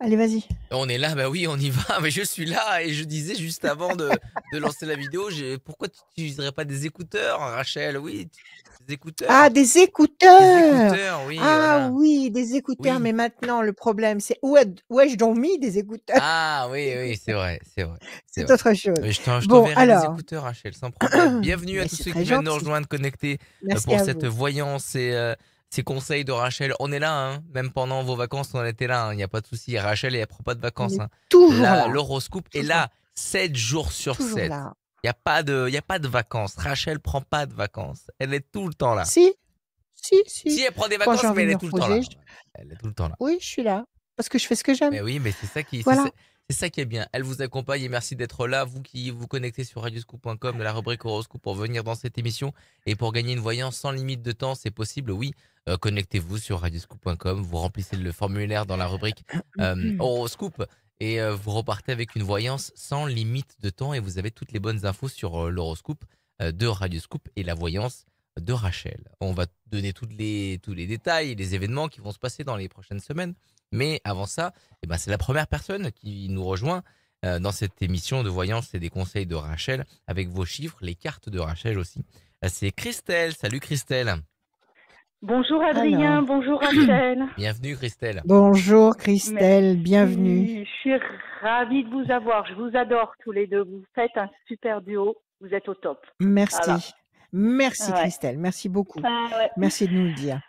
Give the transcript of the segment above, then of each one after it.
Allez, vas-y. On est là, bah oui, on y va. Mais je suis là et je disais juste avant de lancer la vidéo, pourquoi tu n'utiliserais pas des écouteurs, Rachel? Oui, des Ah, écouteurs. des Des écouteurs! écouteurs, oui, Ah voilà. oui, des écouteurs, Oui. mais maintenant le problème c'est où ai-je donc mis des écouteurs? Ah oui, oui, c'est vrai, c'est vrai, c'est C'est vrai. autre chose. Mais je Bon t'enverrai des alors, écouteurs, Rachel, sans problème. Bienvenue à mais tous c'est ceux très qui viennent nous gentil. rejoindre, connectés Merci pour à cette vous. voyance et ces conseils de Rachel. On est là, hein, même pendant vos vacances, on était là, hein, il n'y a pas de souci. Rachel, elle prend pas de On vacances, est hein. toujours Là, là, l'horoscope est toujours là 7 jours sur toujours 7. là. Il y a pas de vacances. Rachel prend pas de vacances. Elle est tout le temps là. Si, si, Si si, elle prend des quand j'ai vacances, mais envie de elle me est tout le temps là. reposer, Elle est tout le temps là. oui, je suis là, parce que je fais ce que j'aime. Mais oui, mais Voilà. c'est ça qui est bien. Elle vous accompagne et merci d'être là. Vous qui vous connectez sur radioscoop.com de la rubrique horoscope pour venir dans cette émission et pour gagner une voyance sans limite de temps, c'est possible. Oui, connectez-vous sur radioscoop.com. Vous remplissez le formulaire dans la rubrique horoscope et vous repartez avec une voyance sans limite de temps et vous avez toutes les bonnes infos sur l'horoscope de Radioscoop et la voyance de Rachel. On va donner tous les détails et les événements qui vont se passer dans les prochaines semaines. Mais avant ça, eh ben, c'est la première personne qui nous rejoint dans cette émission de voyance et des conseils de Rachel avec vos chiffres, les cartes de Rachel aussi. C'est Christelle. Salut Christelle. Bonjour Alors, Adrien, bonjour Rachel. Bienvenue Christelle. bonjour Christelle, bienvenue. Merci, je suis ravie de vous avoir. Je vous adore tous les deux. Vous faites un super duo. Vous êtes au top. Voilà. Merci. Merci Ouais. Christelle, merci beaucoup. Ouais. Merci de nous le dire.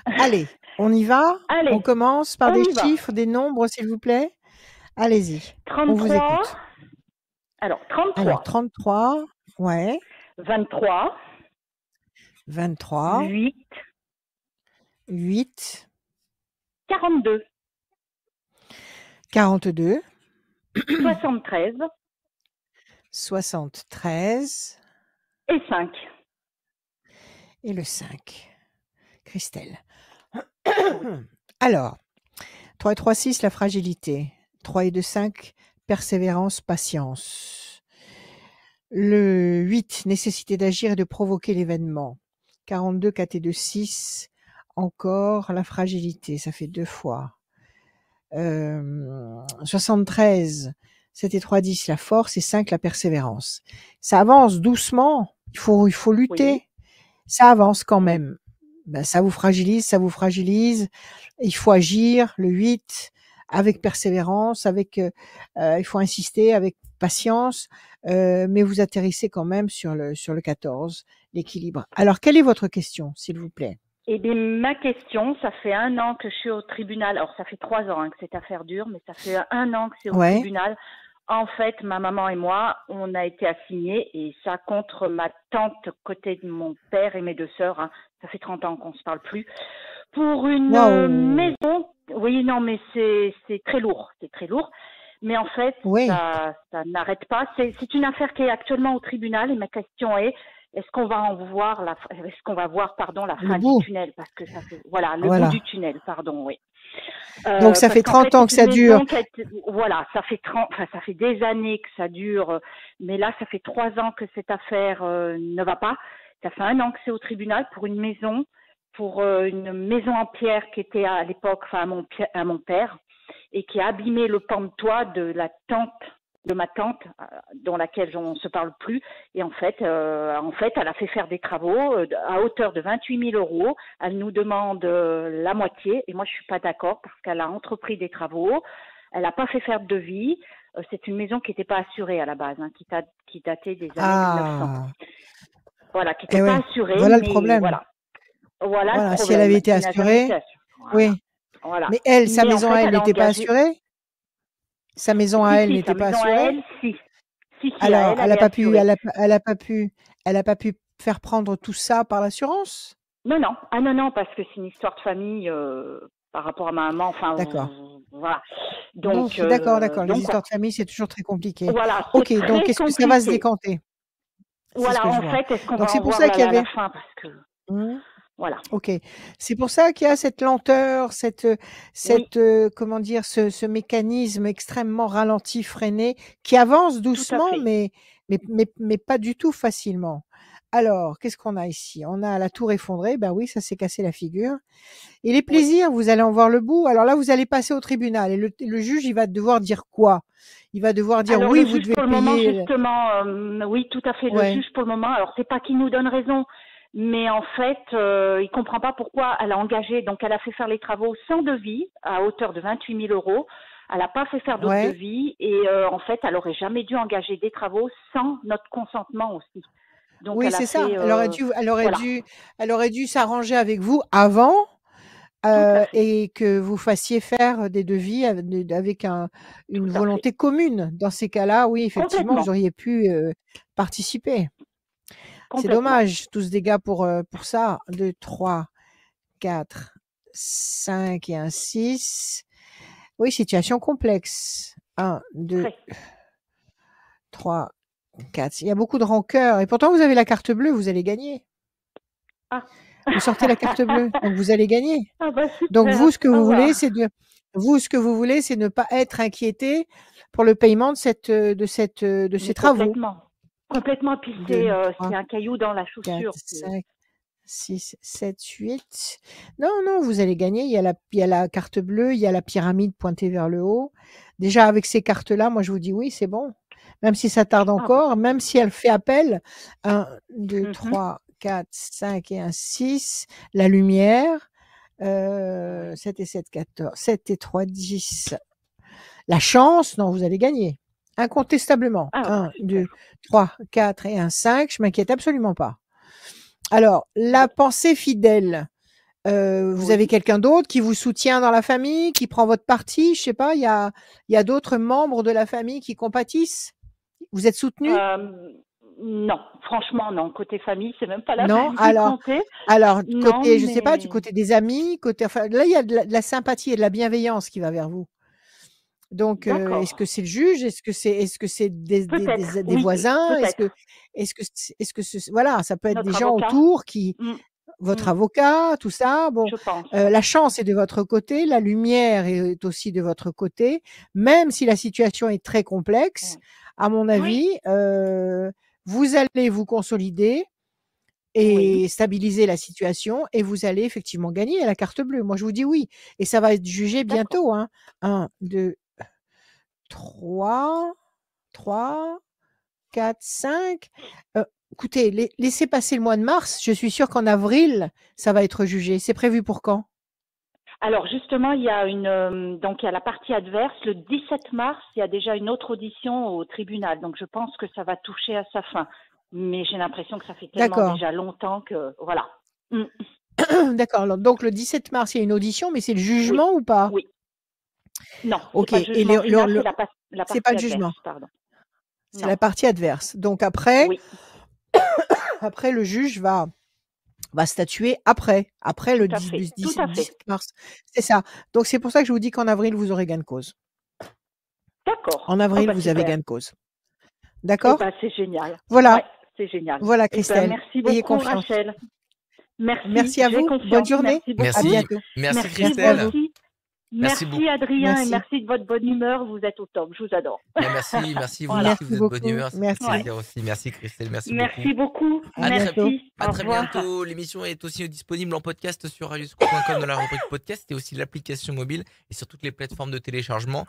Allez, on y va? Allez, On commence par on des y va. chiffres, des nombres, s'il vous plaît? Allez-y, on vous 33. écoute. Alors, Alors, 33. 33, ouais, 23. 23, 8. 8, 42. 42, 73. 73 Et 5. et le 5. Christelle. Alors, 3 et 3, 6, la fragilité. 3 et 2, 5, persévérance, patience. Le 8, nécessité d'agir et de provoquer l'événement. 42, 4 et 2, 6, encore la fragilité, ça fait 2 fois. 73, 7 et 3, 10, la force et 5, la persévérance. Ça avance doucement, il faut lutter. Oui. Ça avance quand Oui. même. Ben, ça vous fragilise. Il faut agir, le 8, avec persévérance, il faut insister, avec patience, mais vous atterrissez quand même sur le 14, l'équilibre. Alors, quelle est votre question, s'il vous plaît? Eh bien, ma question, ça fait 1 an que je suis au tribunal. Alors, ça fait 3 ans que cette affaire dure, mais ça fait 1 an que c'est au Ouais. tribunal. En fait, ma maman et moi, on a été assignés, et ça contre ma tante côté de mon père et mes 2 sœurs. Hein. Ça fait 30 ans qu'on se parle plus. Pour une Waouh. maison. Oui, non, mais c'est très lourd. C'est très lourd. Mais en fait, Oui. ça n'arrête pas. C'est une affaire qui est actuellement au tribunal, et ma question est, est-ce qu'on va voir la fin Le du bout. tunnel, parce que ça fait, voilà, le Voilà. bout du tunnel, pardon, oui. Donc, ça Parce fait qu'en 30 fait, ans que c'est ça une dure. maison qui a été, voilà, ça fait des années que ça dure, mais là, ça fait 3 ans que cette affaire ne va pas. Ça fait 1 an que c'est au tribunal pour une maison en pierre qui était à l'époque, à mon père, et qui a abîmé le pan de toit de ma tante, dans laquelle on ne se parle plus. Et en fait, elle a fait faire des travaux à hauteur de 28 000 €. Elle nous demande la moitié, et moi je suis pas d'accord parce qu'elle a entrepris des travaux. Elle n'a pas fait faire de devis. C'est une maison qui n'était pas assurée à la base, hein, qui datait des années 1900. Ah. Voilà, qui Eh n'était pas ouais. assurée, Voilà le mais problème. voilà. Voilà le Voilà, si elle problème, avait été qui n'a jamais été assurée, assurée. Voilà. oui. Voilà. Mais elle, sa Mais en maison à fait, elle elle a n'était pas engagé. assurée? Sa maison à elle Si, sa n'était pas maison à assurée? elle, si. Si, à Alors, elle, elle est assurée. elle a pas pu faire prendre tout ça par l'assurance? Non, non. Ah non, parce que c'est une histoire de famille par rapport à ma maman. Enfin, D'accord. voilà. Bon, Donc, d'accord. Les donc histoires de famille, c'est toujours très compliqué. voilà, OK, c'est donc très est-ce que ça va se compliqué. décanter? C'est ce Voilà, que je en vois. fait, est-ce qu'on Donc va c'est en pour voir ça qu'il y à la avait fin, parce que mmh, voilà. OK. C'est pour ça qu'il y a cette lenteur, Oui, comment dire? Ce mécanisme extrêmement ralenti, freiné, qui avance tout à doucement, fait. mais pas du tout facilement. Alors, qu'est-ce qu'on a ici? On a la tour effondrée. Ben oui, ça s'est cassé la figure. Et les Oui. plaisirs, vous allez en voir le bout. Alors là, vous allez passer au tribunal. Et le juge, il va devoir dire quoi? Il va devoir dire Alors oui, le vous juge devez pour le moment payer. justement, oui tout à fait le Ouais. juge pour le moment. Alors c'est pas qu'il nous donne raison, mais en fait il comprend pas pourquoi elle a engagé. Donc elle a fait faire les travaux sans devis à hauteur de 28 000 euros. Elle n'a pas fait faire d'autres Ouais. devis et en fait elle aurait jamais dû engager des travaux sans notre consentement aussi. Donc Oui, elle a c'est ça. fait voilà Elle aurait dû s'arranger avec vous avant tout à fait et que vous fassiez faire des devis avec tout une à fait volonté commune. Dans ces cas-là, oui, effectivement, vous complètement auriez pu participer. C'est complètement. dommage, tous ces dégâts pour ça. 2, 3, 4, 5 et un 6. Oui, situation complexe. 1, 2, Très. 3, 4. Il y a beaucoup de rancœur. Et pourtant, vous avez la carte bleue, vous allez gagner. Ah. Vous sortez la carte bleue, donc vous allez gagner. Ah bah Donc super. vous, ce que Ah vous bah. voulez, c'est ne pas être inquiété pour le paiement de Mais ces travaux. complètement. Complètement. Et puis 2, c'est 3, un caillou dans la 4, chaussure. 5, 6, 7, 8. Non, non, vous allez gagner. Il y a la carte bleue, il y a la pyramide pointée vers le haut. Déjà, avec ces cartes-là, moi, je vous dis oui, c'est bon. Même si ça tarde Ah bah encore, super. même si elle fait appel, 1, 2, Mhm. 3, 4, 5 et un 6, la lumière, Oui. 7 et 7, 14, 7 et 3, 10. La chance, non, vous allez gagner. Incontestablement. Ah bah 1, super. 2, 3, 4 et un 5, je m'inquiète absolument pas. Alors, la Bon. pensée fidèle, vous avez Oui. quelqu'un d'autre qui vous soutient dans la famille, qui prend votre parti? Je sais pas, il y a d'autres membres de la famille qui compatissent? Vous êtes soutenu? Euh, non, franchement non. Côté famille, c'est même pas la Non? peine d'y compter. Alors, Non, côté, je sais pas, du mais côté des amis, côté, enfin, là, il y a de la sympathie et de la bienveillance qui va vers vous. Donc, est-ce que d'accord. c'est le juge? Est-ce que c'est Peut-être. des Oui, voisins? peut-être. Voilà, ça peut être des Notre gens avocat. autour qui, Mm, votre mm, avocat, tout ça. Bon, je pense. la chance est de votre côté, la lumière est aussi de votre côté, même si la situation est très complexe. Oui. À mon Oui. avis, vous allez vous consolider Oui. et stabiliser la situation et vous allez effectivement gagner à la carte bleue. Moi, je vous dis oui et ça va être jugé D'accord. bientôt, hein. 1, 2, 3, 3, 4, 5. Écoutez, laissez passer le mois de mars. Je suis sûre qu'en avril, ça va être jugé. C'est prévu pour quand? Alors justement, il y a donc il y a la partie adverse. Le 17 mars, il y a déjà une autre audition au tribunal. Donc je pense que ça va toucher à sa fin. Mais j'ai l'impression que ça fait tellement D'accord. déjà longtemps que voilà. Mm. D'accord. Alors, donc, le 17 mars, il y a une audition, mais c'est le Oui, jugement ou pas? oui. Non, c'est OK. pas le Et jugement final, c'est la c'est pas partie le adverse, jugement. pardon. C'est Non. la partie adverse. Donc, après, Oui, le juge va statuer après tout le à 10 fait. du Tout à 17 fait. mars. C'est ça. Donc c'est pour ça que je vous dis qu'en avril, vous aurez gain de cause. D'accord. En Oh avril, bah vous avez super. gain de cause. Eh D'accord? ben c'est génial. Voilà, Ouais, c'est génial. voilà Eh ben Christelle. merci Ayez beaucoup confiance. Rachel. Merci, Merci à j'ai vous. Bonne confiance. journée. Merci À beaucoup. Merci. bientôt. Merci Merci Merci vous à Christelle. vous. aussi. Merci Merci beaucoup. Adrien et Merci. merci de votre bonne humeur. Vous êtes au top. Je vous adore. Merci vous Voilà. aussi, vous Merci êtes de bonne beaucoup. humeur, ça fait Ouais. Merci. plaisir aussi. Merci Christelle, merci beaucoup. Merci beaucoup. À bientôt. Merci. À Au très revoir. bientôt. L'émission est aussi disponible en podcast sur radioscoop.com dans la rubrique podcast et aussi l'application mobile et sur toutes les plateformes de téléchargement,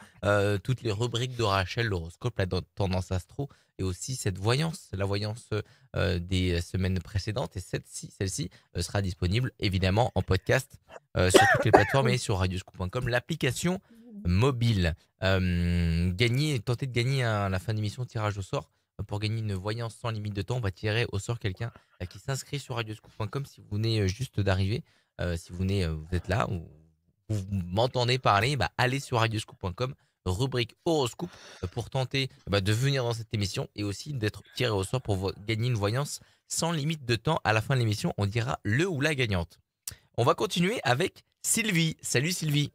toutes les rubriques de Rachel, l'horoscope, la tendance astro et aussi cette voyance, la voyance des semaines précédentes et celle-ci sera disponible évidemment en podcast sur toutes les plateformes et sur radioscoop.com, l'application mobile. Tenter de gagner à la fin d'émission tirage au sort. Pour gagner une voyance sans limite de temps, on va tirer au sort quelqu'un qui s'inscrit sur radioscoop.com si vous venez juste d'arriver. Si vous êtes là ou vous m'entendez parler, allez sur radioscoop.com, rubrique horoscope, pour tenter de venir dans cette émission et aussi d'être tiré au sort pour gagner une voyance sans limite de temps. À la fin de l'émission, on dira le ou la gagnante. On va continuer avec Sylvie. Salut Sylvie.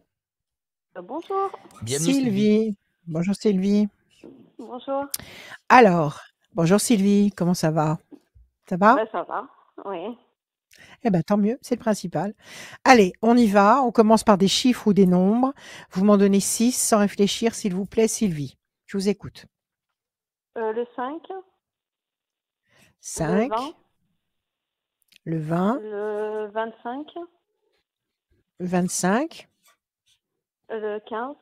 Bonjour. Bienvenue Sylvie. Sylvie. Bonjour Sylvie. Bonjour. Alors, bonjour Sylvie. Comment ça va? Ça va? Ça va. Oui. Eh ben, tant mieux, c'est le principal. Allez, on y va. On commence par des chiffres ou des nombres. Vous m'en donnez 6 sans réfléchir, s'il vous plaît, Sylvie. Je vous écoute. Le 5, le 5, 20, le 20, le 25, le 25, le 15,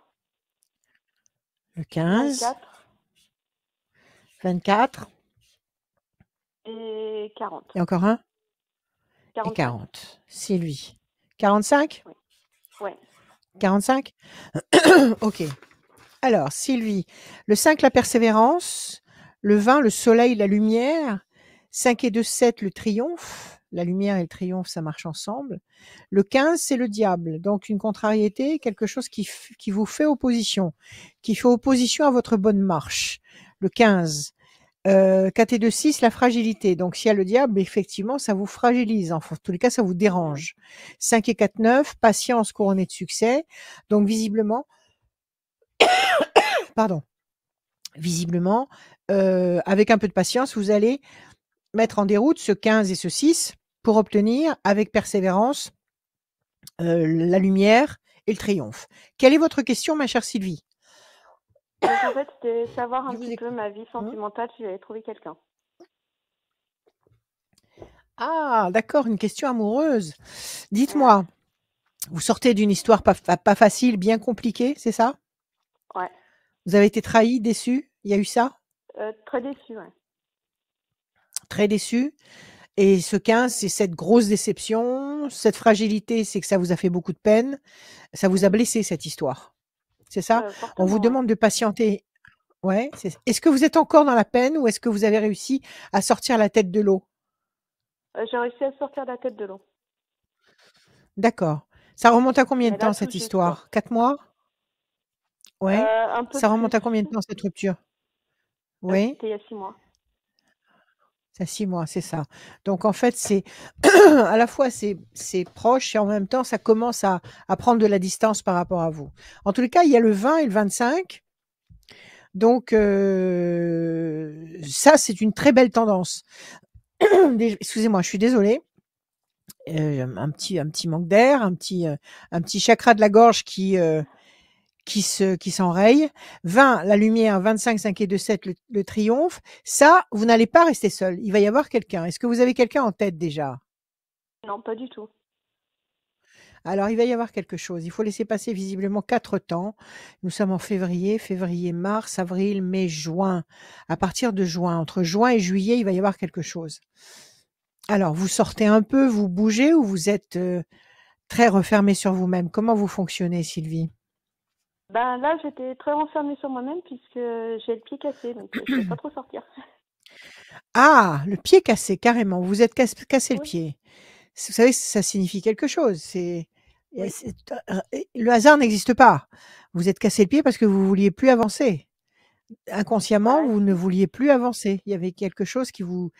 le 15, 24 24, et 40. et encore un, et 45. 40. Sylvie. 45? Ouais. 45? Ok. Alors, Sylvie, le 5, la persévérance. Le 20, le soleil, la lumière. 5 et 2, 7, le triomphe. La lumière et le triomphe, ça marche ensemble. Le 15, c'est le diable. Donc, une contrariété, quelque chose qui vous fait opposition, qui fait opposition à votre bonne marche. Le 15. 4 et 2, 6, la fragilité. Donc, s'il y a le diable, effectivement, ça vous fragilise. En tous les cas, ça vous dérange. 5 et 4, 9, patience couronnée de succès. Donc, visiblement, pardon, visiblement, avec un peu de patience, vous allez mettre en déroute ce 15 et ce 6 pour obtenir, avec persévérance, la lumière et le triomphe. Quelle est votre question, ma chère Sylvie? Donc, en fait, c'était savoir un Je vous petit peu écoute. ma vie sentimentale si j'avais trouvé quelqu'un. Ah, d'accord, une question amoureuse. Dites-moi, vous sortez d'une histoire pas facile, bien compliquée, c'est ça? Ouais. Vous avez été trahi, déçu? Il y a eu ça? Très déçue, ouais. Très déçu? Et ce 15, c'est cette grosse déception, cette fragilité, c'est que ça vous a fait beaucoup de peine, ça vous a blessé cette histoire. C'est ça? On vous Fortement, ouais. demande de patienter. Ouais, est-ce que vous êtes encore dans la peine ou est-ce que vous avez réussi à sortir la tête de l'eau? J'ai réussi à sortir la tête de l'eau. D'accord. Ça remonte à combien de Mais là, temps tout cette juste, quoi. histoire? 4 mois? Ouais. Un peu Ça plus. remonte à combien de temps cette rupture? Oui, C'était il y a 6 mois. c'est 6 mois, c'est ça. Donc en fait, c'est à la fois c'est proche et en même temps ça commence à prendre de la distance par rapport à vous. En tous les cas, il y a le 20 et le 25. Donc ça, c'est une très belle tendance. Excusez-moi, je suis désolée. Un petit manque d'air, un petit chakra de la gorge qui s'enraye. 20, la lumière. 25, 5 et 2, 7, le triomphe. Ça, vous n'allez pas rester seul. Il va y avoir quelqu'un. Est-ce que vous avez quelqu'un en tête déjà? Non, pas du tout. Alors, il va y avoir quelque chose. Il faut laisser passer visiblement 4 temps. Nous sommes en février, mars, avril, mai, juin. À partir de juin, entre juin et juillet, il va y avoir quelque chose. Alors, vous sortez un peu, vous bougez ou vous êtes très refermé sur vous-même? Comment vous fonctionnez, Sylvie? Ben là, j'étais très renfermée sur moi-même puisque j'ai le pied cassé, donc je ne peux pas trop sortir. Ah, le pied cassé, carrément. Vous êtes cassé le Oui. pied. Vous savez, ça signifie quelque chose. Oui. Le hasard n'existe pas. Vous êtes cassé le pied parce que vous vouliez plus avancer. Inconsciemment, Ouais. vous ne vouliez plus avancer. Il y avait quelque chose qui vous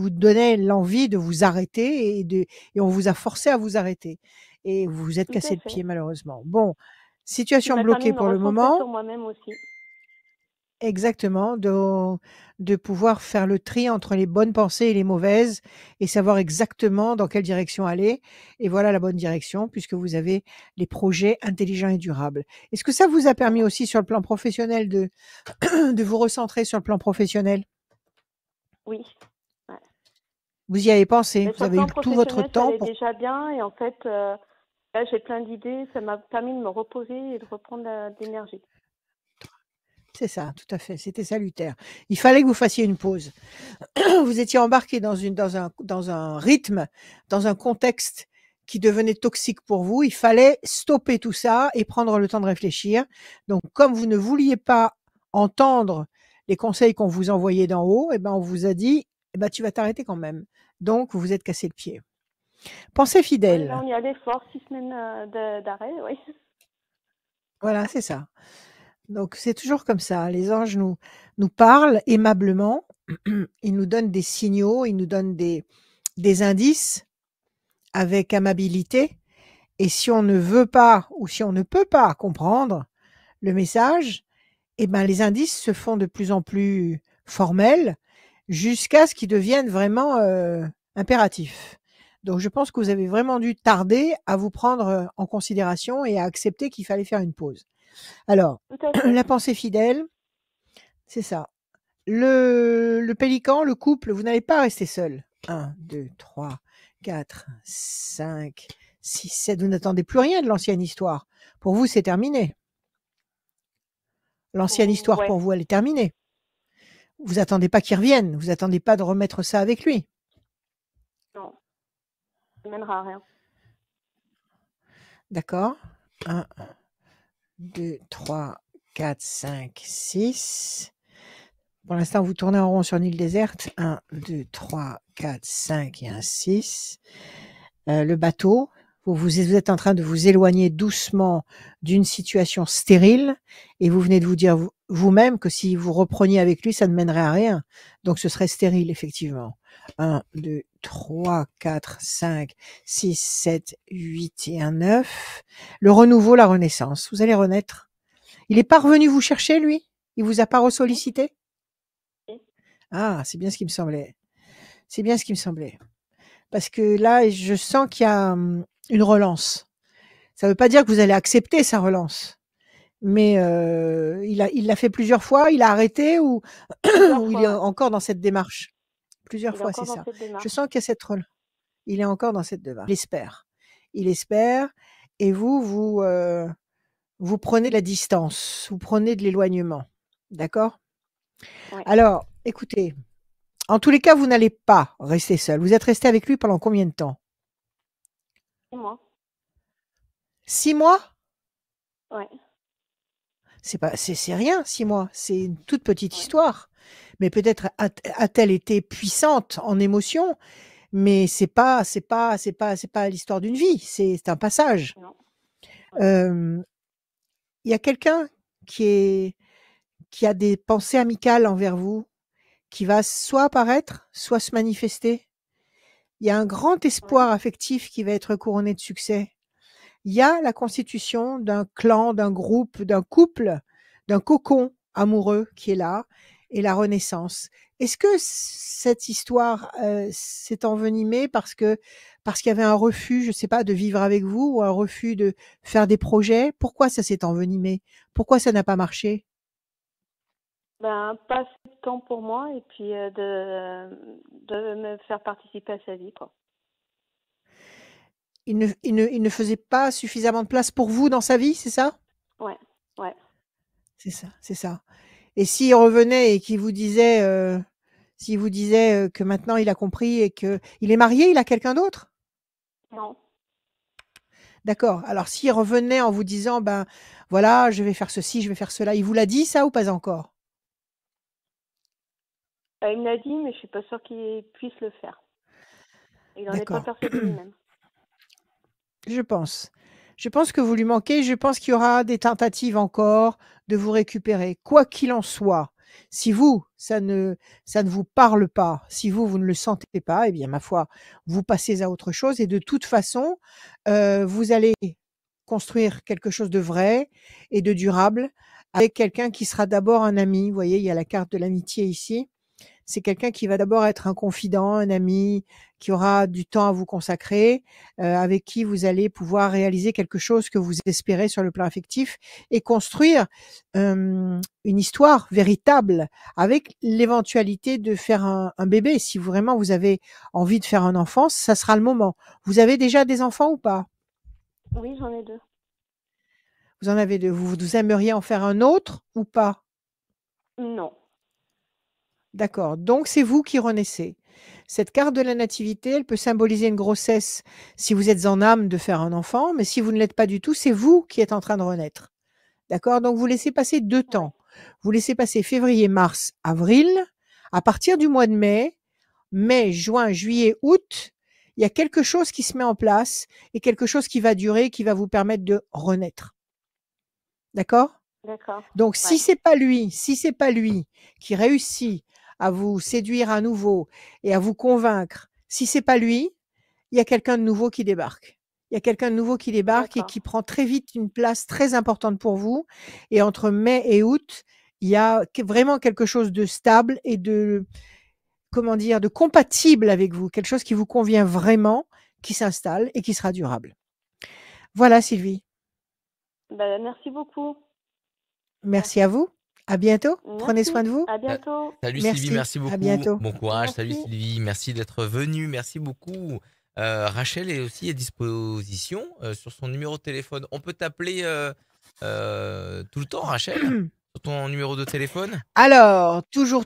donnait l'envie de vous arrêter et on vous a forcé à vous arrêter. Et vous vous êtes Tout cassé à le fait. pied, malheureusement. Bon, Qui situation m'a permis bloquée de me pour le recentrer moment. sur moi-même aussi. Exactement, de pouvoir faire le tri entre les bonnes pensées et les mauvaises et savoir exactement dans quelle direction aller. Et voilà la bonne direction puisque vous avez les projets intelligents et durables. Est-ce que ça vous a permis Voilà. aussi sur le plan professionnel de de vous recentrer sur le plan professionnel? Oui. Ouais. Vous y avez pensé, Mais vous sur le avez plan eu tout votre professionnel, ça temps allait pour déjà bien. Et en fait, là, j'ai plein d'idées. Ça m'a permis de me reposer et de reprendre de l'énergie. c'est ça, tout à fait, c'était salutaire. Il fallait que vous fassiez une pause. Vous étiez embarqué dans un rythme, dans un contexte qui devenait toxique pour vous. Il fallait stopper tout ça et prendre le temps de réfléchir. Donc, comme vous ne vouliez pas entendre les conseils qu'on vous envoyait d'en haut, eh ben, on vous a dit, eh ben, tu vas t'arrêter quand même. Donc, vous vous êtes cassé le pied. Pensez Oui, là, fidèle. on y allait fort. 6 semaines d'arrêt, oui. Voilà, c'est ça. Donc, c'est toujours comme ça. Les anges nous parlent aimablement. Ils nous donnent des signaux, ils nous donnent des indices avec amabilité. Et si on ne veut pas ou si on ne peut pas comprendre le message, eh ben, les indices se font de plus en plus formels jusqu'à ce qu'ils deviennent vraiment impératifs. Donc, je pense que vous avez vraiment dû tarder à vous prendre en considération et à accepter qu'il fallait faire une pause. Alors, Tout à fait. la pensée fidèle, c'est ça. Le pélican, le couple, vous n'allez pas rester seul. 1, 2, 3, 4, 5, 6, 7. Vous n'attendez plus rien de l'ancienne histoire. Pour vous, c'est terminé. L'ancienne histoire, Ouais, pour vous, elle est terminée. Vous attendez pas qu'il revienne. Vous attendez pas de remettre ça avec lui. non, ça mènera à rien. D'accord? 1, 2, 3, 4, 5, 6. Pour l'instant, vous tournez en rond sur une île déserte. 1, 2, 3, 4, 5 et un 6. Le bateau, vous êtes en train de vous éloigner doucement d'une situation stérile et vous venez de vous dire vous-même que si vous repreniez avec lui, ça ne mènerait à rien. Donc ce serait stérile, effectivement. 1, 2, 3, 4, 5, 6, 7, 8 et un 9. Le renouveau, la renaissance. Vous allez renaître. Il n'est pas revenu vous chercher, lui? Il vous a pas ressollicité? Oui. Ah, c'est bien ce qui me semblait. C'est bien ce qui me semblait. Parce que là, je sens qu'il y a une relance. Ça ne veut pas dire que vous allez accepter sa relance. Mais il l'a fait plusieurs fois, il a arrêté ou, Plusieurs ou il est fois, ouais. encore dans cette démarche? Plusieurs Il est fois, c'est encore dans ça. cette Je démarche. sens qu'il y a cette relance. Il est encore dans cette démarche. Il espère. Il espère. Et vous prenez de la distance. Vous prenez de l'éloignement. D'accord? Ouais. Alors, écoutez, en tous les cas, vous n'allez pas rester seul. Vous êtes resté avec lui pendant combien de temps? 6 mois. 6 mois? Ouais, C'est rien, 6 mois. C'est une toute petite ouais. histoire. Mais peut-être a-t-elle été puissante en émotion, mais c'est pas l'histoire d'une vie. C'est un passage. Non. Il y a quelqu'un qui a des pensées amicales envers vous, qui va soit apparaître, soit se manifester. Il y a un grand espoir affectif qui va être couronné de succès. Il y a la constitution d'un clan, d'un groupe, d'un couple, d'un cocon amoureux qui est là et la renaissance. Est-ce que cette histoire s'est envenimée parce qu'il y avait un refus, je sais pas, de vivre avec vous ou un refus de faire des projets? Pourquoi ça s'est envenimé? Pourquoi ça n'a pas marché? Ben, pas assez de temps pour moi et puis de me faire participer à sa vie, quoi. Il ne faisait pas suffisamment de place pour vous dans sa vie, c'est ça? Ouais, ouais. C'est ça, c'est ça. Et s'il revenait et qu'il vous disait, s'il vous disait, que maintenant il a compris et qu'il est marié, il a quelqu'un d'autre? Non. D'accord. Alors s'il revenait en vous disant: «Ben, voilà, je vais faire ceci, je vais faire cela», il vous l'a dit ça ou pas encore? Il me l'a dit, mais je suis pas sûre qu'il puisse le faire. Il en est pas D'accord. persuadé lui-même. Je pense. Je pense que vous lui manquez. Je pense qu'il y aura des tentatives encore de vous récupérer. Quoi qu'il en soit, si vous, ça ne vous parle pas, si vous, vous ne le sentez pas, eh bien, ma foi, vous passez à autre chose et de toute façon, vous allez construire quelque chose de vrai et de durable avec quelqu'un qui sera d'abord un ami. Vous voyez, il y a la carte de l'amitié ici. C'est quelqu'un qui va d'abord être un confident, un ami, qui aura du temps à vous consacrer, avec qui vous allez pouvoir réaliser quelque chose que vous espérez sur le plan affectif et construire, une histoire véritable avec l'éventualité de faire un bébé. Si vraiment vous avez envie de faire un enfant, ça sera le moment. Vous avez déjà des enfants ou pas? Oui, j'en ai 2. Vous en avez 2. Vous aimeriez en faire un autre ou pas? Non. D'accord, donc c'est vous qui renaissez. Cette carte de la nativité, elle peut symboliser une grossesse si vous êtes en âme de faire un enfant, mais si vous ne l'êtes pas du tout, c'est vous qui êtes en train de renaître. D'accord? Donc vous laissez passer 2 Ouais. temps. Vous laissez passer février, mars, avril. À partir du mois de mai, juin, juillet, août, il y a quelque chose qui se met en place et quelque chose qui va durer, qui va vous permettre de renaître. D'accord? D'accord. Donc Ouais. si c'est pas lui qui réussit à vous séduire à nouveau et à vous convaincre, si c'est pas lui, il y a quelqu'un de nouveau qui débarque. Il y a quelqu'un de nouveau qui débarque et D'accord. qui prend très vite une place très importante pour vous et entre mai et août, il y a vraiment quelque chose de stable et de comment dire? De compatible avec vous, quelque chose qui vous convient vraiment, qui s'installe et qui sera durable. Voilà Sylvie, Ben, merci beaucoup. merci à vous. À bientôt. Prenez soin Merci. de vous. À bientôt. Salut Sylvie, Merci. merci À beaucoup. bientôt. Bon courage. Salut Merci. Sylvie, merci d'être venue. Merci beaucoup. Rachel est aussi à disposition sur son numéro de téléphone. On peut t'appeler tout le temps, Rachel, sur ton numéro de téléphone? Alors, toujours,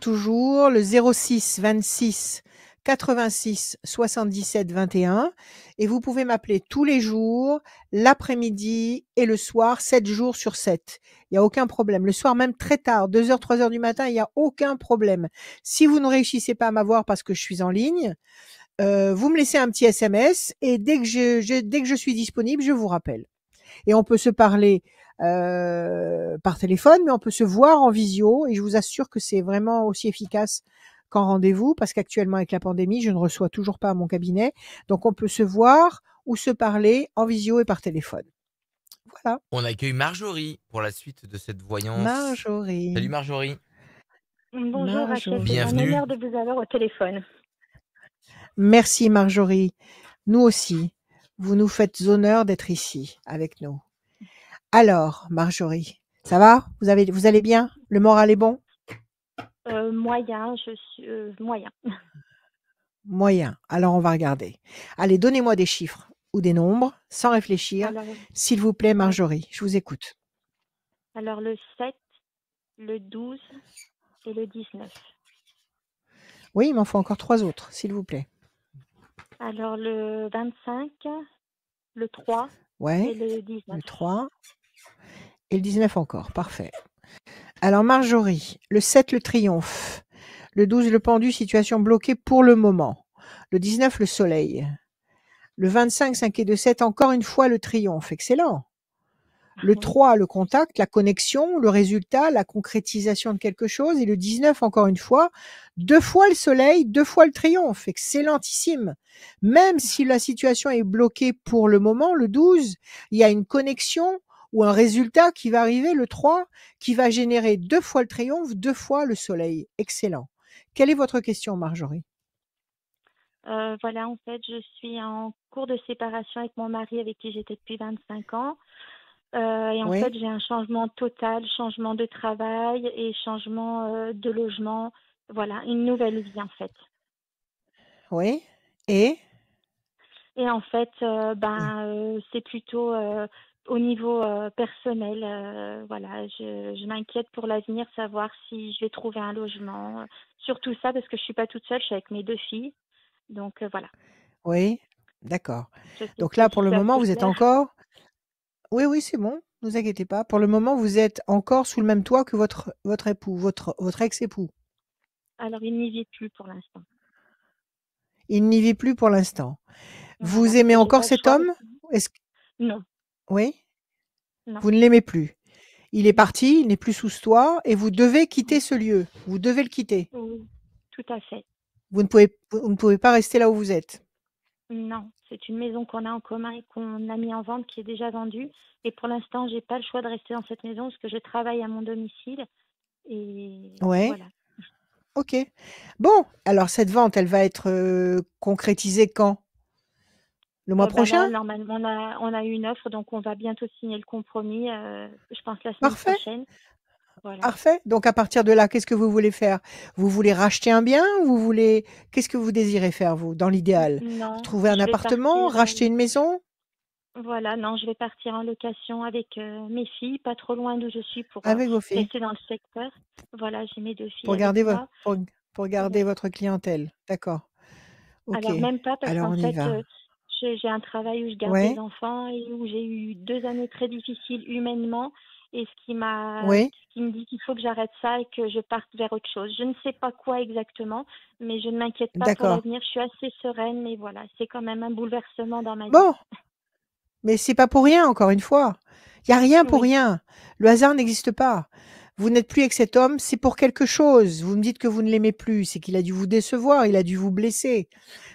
le 06 26 86 77 21. Et vous pouvez m'appeler tous les jours, l'après-midi et le soir, 7 jours sur 7. Il n'y a aucun problème. Le soir, même très tard, 2h, 3h du matin, il n'y a aucun problème. Si vous ne réussissez pas à m'avoir parce que je suis en ligne, vous me laissez un petit SMS et dès que je suis disponible, je vous rappelle. Et on peut se parler par téléphone, mais on peut se voir en visio et je vous assure que c'est vraiment aussi efficace qu'en rendez-vous parce qu'actuellement avec la pandémie, je ne reçois toujours pas à mon cabinet. Donc on peut se voir ou se parler en visio et par téléphone. Voilà. On accueille Marjorie pour la suite de cette voyance. Marjorie. Salut Marjorie. Bonjour Rachel, c'est un Bienvenue. honneur de vous avoir au téléphone. Merci Marjorie. Nous aussi. Vous nous faites honneur d'être ici avec nous. Alors, Marjorie, ça va? Vous allez bien? Le moral est bon? Moyen, je suis moyen. Moyen. Alors, on va regarder. Allez, donnez-moi des chiffres ou des nombres, sans réfléchir. Alors, S'il vous plaît, Marjorie, je vous écoute. alors le 7, le 12 et le 19. Oui, il m'en faut encore 3 autres, s'il vous plaît. Alors le 25, le 3 et Ouais, le 19. le 3 et le 19 encore. Parfait. Alors, Marjorie, le 7, le triomphe. Le 12, le pendu, situation bloquée pour le moment. Le 19, le soleil. Le 25, 5 et 2, 7, encore une fois, le triomphe. Excellent. Le 3, le contact, la connexion, le résultat, la concrétisation de quelque chose. Et le 19, encore une fois, 2 fois le soleil, 2 fois le triomphe. Excellentissime. Même si la situation est bloquée pour le moment, le 12, il y a une connexion ou un résultat qui va arriver, le 3, qui va générer 2 fois le triomphe, 2 fois le soleil. Excellent. Quelle est votre question, Marjorie? Voilà, en fait, je suis en cours de séparation avec mon mari avec qui j'étais depuis 25 ans. Et en Oui, fait, j'ai un changement total, changement de travail et changement de logement. Voilà, une nouvelle vie en fait. oui. Et Et en fait, c'est plutôt au niveau personnel. Voilà, je m'inquiète pour l'avenir, savoir si je vais trouver un logement. Surtout ça parce que je suis pas toute seule, je suis avec mes 2 filles. Donc voilà, oui, d'accord. je sais Donc pas là, si pour le c'est moment, assez vous êtes clair. encore oui, oui, c'est bon, ne vous inquiétez pas. Pour le moment, vous êtes encore sous le même toit que votre époux, votre ex-époux. Alors il n'y vit plus pour l'instant. Il n'y vit plus pour l'instant. Voilà, Vous aimez et j'ai encore pas le cet choix homme? parce que Est-ce non, oui? non, Vous ne l'aimez plus? Il est non. parti, il n'est plus sous ce toit et vous devez quitter ce lieu. Vous devez le quitter. Oui, tout à fait. Vous ne pouvez pas rester là où vous êtes. Non, c'est une maison qu'on a en commun et qu'on a mis en vente, qui est déjà vendue. Et pour l'instant, j'ai pas le choix de rester dans cette maison parce que je travaille à mon domicile. Et Ouais, voilà. OK. Bon, alors cette vente, elle va être, concrétisée quand? Le mois prochain? Là, normalement, on a eu une offre, donc on va bientôt signer le compromis, je pense la semaine Parfait. prochaine. Voilà. Parfait. Donc à partir de là, qu'est-ce que vous voulez faire? Vous voulez racheter un bien? Qu'est-ce que vous désirez faire vous, dans l'idéal? Non, Trouver un je vais appartement? partir. Racheter une maison? Voilà, non, je vais partir en location avec mes filles, pas trop loin d'où je suis pour Avec vos filles? rester dans le secteur. Voilà, j'ai mes 2 filles Pour avec garder vo moi. pour garder Ouais. votre clientèle? D'accord. OK. Alors même pas parce Alors qu'en on y fait, va. j'ai un travail où je garde des Ouais? enfants et où j'ai eu 2 années très difficiles humainement et Oui? ce qui me dit qu'il faut que j'arrête ça et que je parte vers autre chose. Je ne sais pas quoi exactement, mais je ne m'inquiète pas pour D'accord. l'avenir. Je suis assez sereine, mais voilà, c'est quand même un bouleversement dans ma vie. Bon, mais c'est pas pour rien encore une fois. Il y a rien pour Oui, rien. Le hasard n'existe pas. Vous n'êtes plus avec cet homme, c'est pour quelque chose. Vous me dites que vous ne l'aimez plus, c'est qu'il a dû vous décevoir, il a dû vous blesser.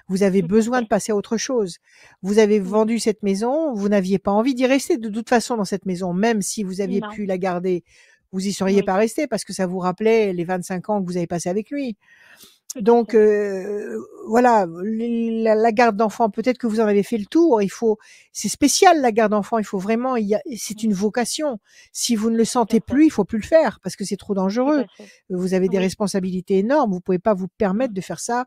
Vous avez tout à besoin de fait. passer à autre chose. Vous avez Oui, vendu cette maison, vous n'aviez pas envie d'y rester de toute façon dans cette maison, même si vous aviez non, pu la garder, vous y seriez oui, pas resté parce que ça vous rappelait les 25 ans que vous avez passés avec lui. tout à Donc fait. voilà, la garde d'enfants, peut-être que vous en avez fait le tour. C'est spécial la garde d'enfants. Il faut vraiment, c'est Mmh. une vocation. Si vous ne le Tout à sentez fait. plus, il faut plus le faire parce que c'est trop Tout dangereux. à fait. Vous avez des Oui. responsabilités énormes. Vous pouvez pas vous Mmh. permettre de faire ça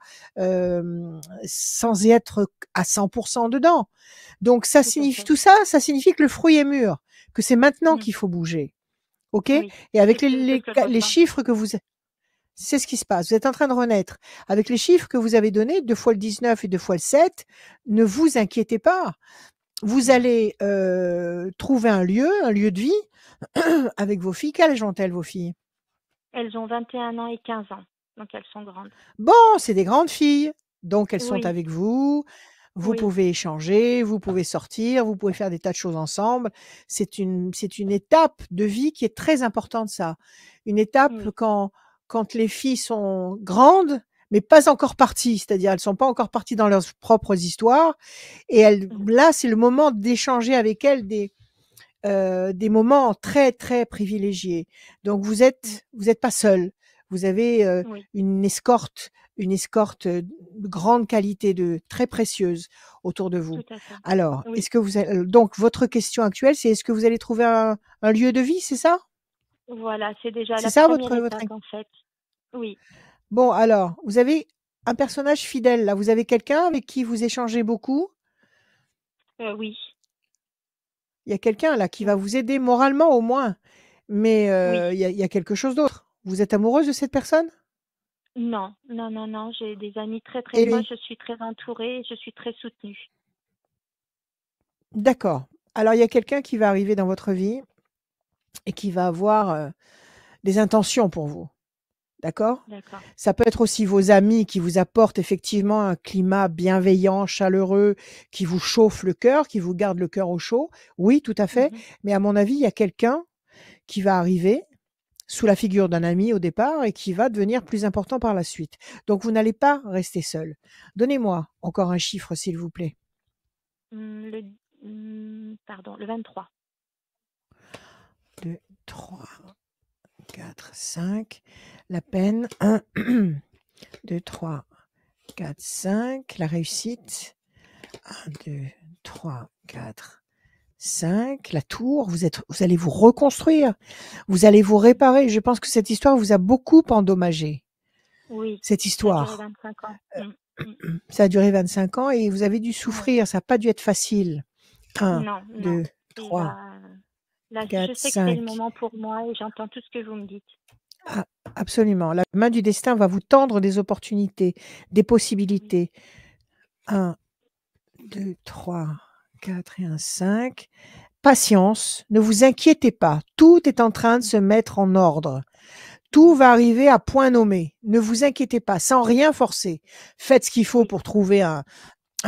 sans y être à 100% dedans. Donc Tout à fait. tout ça, ça signifie que le fruit est mûr, que c'est maintenant Mmh. qu'il faut bouger. OK? Oui. Et avec C'est ce que je les ressens. chiffres que c'est ce qui se passe. Vous êtes en train de renaître. Avec les chiffres que vous avez donnés, 2 fois le 19 et 2 fois le 7, ne vous inquiétez pas. Vous Mmh. allez trouver un lieu de vie avec vos filles. Quel âge ont-elles, vos filles? Elles ont 21 ans et 15 ans, donc elles sont grandes. Bon, c'est des grandes filles. Donc elles sont Oui, avec vous. Vous oui. pouvez échanger, vous pouvez sortir, vous pouvez faire des tas de choses ensemble. C'est une étape de vie qui est très importante, ça. Une étape Oui. quand les filles sont grandes, mais pas encore parties. C'est-à-dire, elles sont pas encore parties dans leurs propres histoires. Et Mmh. là, c'est le moment d'échanger avec elles des moments très, très privilégiés. Donc Mmh. vous êtes pas seul. Vous avez Oui, une escorte de grande qualité, de très précieuse autour de vous. tout à fait. Alors, Oui. donc votre question actuelle, c'est est-ce que vous allez trouver un lieu de vie, c'est ça? Voilà, c'est déjà C'est la ça première votre étape, en fait. Oui. bon alors, vous avez un personnage fidèle là, vous avez quelqu'un avec qui vous échangez beaucoup? Oui. Il y a quelqu'un là qui va Oui. vous aider moralement au moins, mais Oui. il y a quelque chose d'autre. Vous êtes amoureuse de cette personne? Non, non, non, non, j'ai des amis très, très Et proches, lui? je suis très entourée, je suis très soutenue. D'accord. Alors il y a quelqu'un qui va arriver dans votre vie et qui va avoir, des intentions pour vous, d'accord? D'accord. Ça peut être aussi vos amis qui vous apportent effectivement un climat bienveillant, chaleureux, qui vous chauffe le cœur, qui vous garde le cœur au chaud. Oui, tout à fait, Mmh. mais à mon avis, il y a quelqu'un qui va arriver sous la figure d'un ami au départ et qui va devenir plus important par la suite. Donc vous n'allez pas rester seul. Donnez-moi encore un chiffre, s'il vous plaît. Le pardon, le 23. 2, 3, 4, 5. La peine. 1, 2, 3, 4, 5. La réussite. 1, 2, 3, 4, 5. La tour. Vous allez vous reconstruire. Vous allez vous réparer. Je pense que cette histoire vous a beaucoup endommagé. Oui, Cette ça a duré histoire. 25 ans. Mmh. Ça a duré 25 ans et vous avez dû Ouais. souffrir. Ça n'a pas dû être facile. 1, Non, non. 2, Et 3, là, je 4, sais que c'est le 5. moment pour moi et j'entends tout ce que vous me dites. Ah, absolument. La main du destin va vous tendre des opportunités, des Oui, possibilités. 1, 2, 3, 4 et un 5. Patience, ne vous inquiétez pas. Tout est en train de mmh, se mettre en ordre. Tout oui, va arriver à point nommé. Ne vous inquiétez pas, sans rien forcer. Faites ce qu'il faut oui, pour trouver un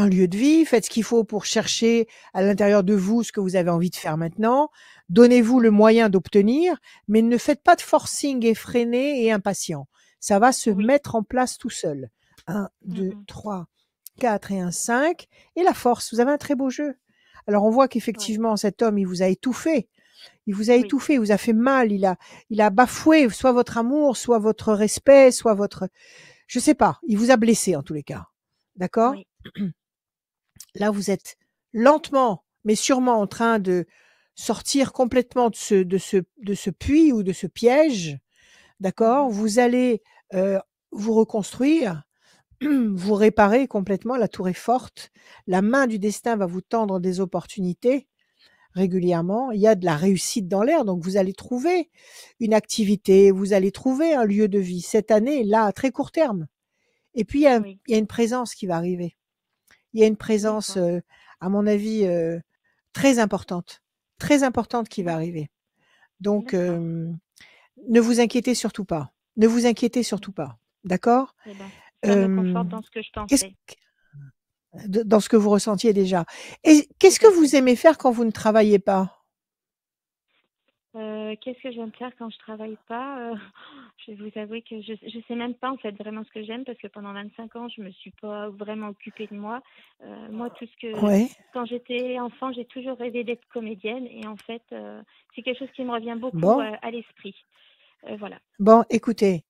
lieu de vie, faites ce qu'il faut pour chercher à l'intérieur de vous ce que vous avez envie de faire maintenant. Donnez-vous le oui, moyen d'obtenir, mais ne faites pas de forcing effréné et impatient. Ça va se oui. mettre en place tout seul. 1, Mmh 2, mh. 3, 4 et un 5. Et la force, vous avez un très beau jeu. Alors on voit Ouais, qu'effectivement cet homme, il vous a étouffé. Il vous a oui, étouffé, il vous a fait mal, il a bafoué soit votre amour, soit votre respect, soit votre, je sais pas, il vous a blessé en tous les cas. D'accord? oui, Là, vous êtes lentement, mais sûrement en train de sortir complètement de ce puits ou de ce piège, mmh d'accord? mh. Vous allez, vous reconstruire, vous réparer complètement, la tour est forte. La main du destin va vous tendre des opportunités régulièrement. Il y a de la réussite dans l'air, donc vous allez trouver une activité, vous allez trouver un lieu de vie cette année, là, à très court terme. Et puis Oui, il y a une présence qui va arriver. Il y a une présence, d'accord, à mon avis, très importante qui va mmh, arriver. Donc, d'accord. ne vous inquiétez surtout pas. Ne vous inquiétez Mmh. surtout pas. D'accord? Et ben, ça me conforte Hem, dans ce que je qu'est-ce pensais. q dans ce que vous ressentiez déjà. Et Tout qu'est-ce à que fait. vous aimez faire quand vous ne travaillez pas? Qu'est-ce que j'aime faire quand je travaille pas? Je vais vous avouer que je sais même pas, en fait, vraiment ce que j'aime parce que pendant 25 ans, je me suis pas vraiment occupée de moi. Moi, tout ce que Ouais. quand j'étais enfant, j'ai toujours rêvé d'être comédienne et en fait, c'est quelque chose qui me revient beaucoup, Bon. à l'esprit. Voilà. Bon, écoutez,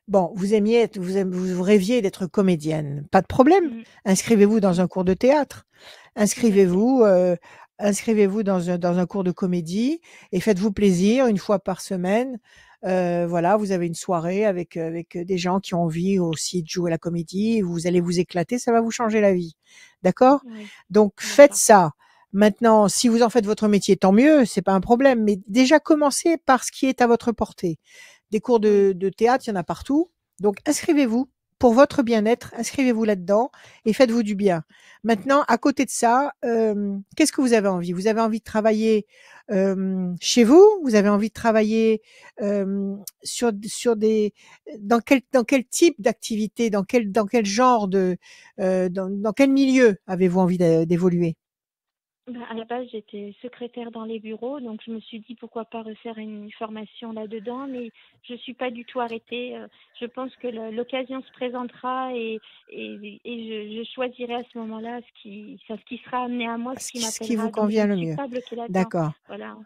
bon, vous rêviez d'être comédienne. Pas de problème. Mmh. Inscrivez-vous dans Mmh. un cours de théâtre. Tout à fait. Inscrivez-vous, inscrivez-vous dans un cours de comédie et faites-vous plaisir une fois par semaine. Voilà, vous avez une soirée avec des gens qui ont envie aussi de jouer la comédie. Vous allez vous éclater, ça va vous changer la vie. D'accord? Oui, Donc faites d'accord. ça. Maintenant, si vous en faites votre métier, tant mieux, c'est pas un problème. Mais déjà, commencez par ce qui est à votre portée. Des cours Oui. de théâtre, il y en a partout. Donc inscrivez-vous pour votre bien-être, inscrivez-vous là-dedans et faites-vous du bien. Maintenant, à côté de ça, qu'est-ce que vous avez envie? Vous avez envie de travailler, chez vous? Vous avez envie de travailler, sur des dans quel type d'activité? Dans quel genre dans quel milieu avez-vous envie d'évoluer? Bah, à la base, j'étais secrétaire dans les bureaux, donc je me suis dit pourquoi pas refaire une formation là-dedans, mais je suis pas du tout arrêtée. Je pense que l'occasion se présentera et je choisirai à ce moment-là ce qui sera amené à moi, ce qui Ce qui vous m'appellera. Donc je convient ne le suis mieux. pas bloquée là-dedans. D'accord. Voilà,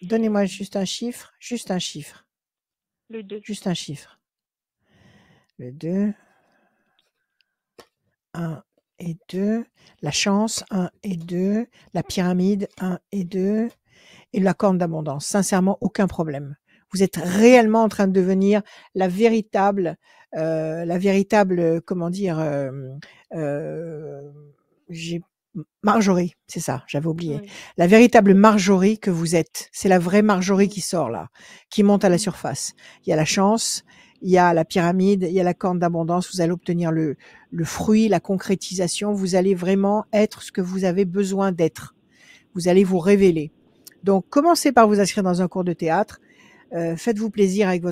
c'est Donnez-moi juste un chiffre, juste un chiffre, le 2. juste un chiffre. Le 2, 1 et 2, la chance, 1 et 2, la pyramide, 1 et 2, et la corne d'abondance. Sincèrement, aucun problème. Vous êtes réellement en train de devenir la véritable, comment dire, j'ai Marjorie, c'est ça, j'avais oublié. Oui, La véritable Marjorie que vous êtes. C'est la vraie Marjorie qui sort là, qui monte à la mm, surface. Il y a la chance, il y a la pyramide, il y a la corne d'abondance. Vous allez obtenir le fruit, la concrétisation. Vous allez vraiment être ce que vous avez besoin d'être. Vous allez vous oui, révéler. Donc, commencez par vous inscrire dans un cours de théâtre. Faites-vous plaisir avec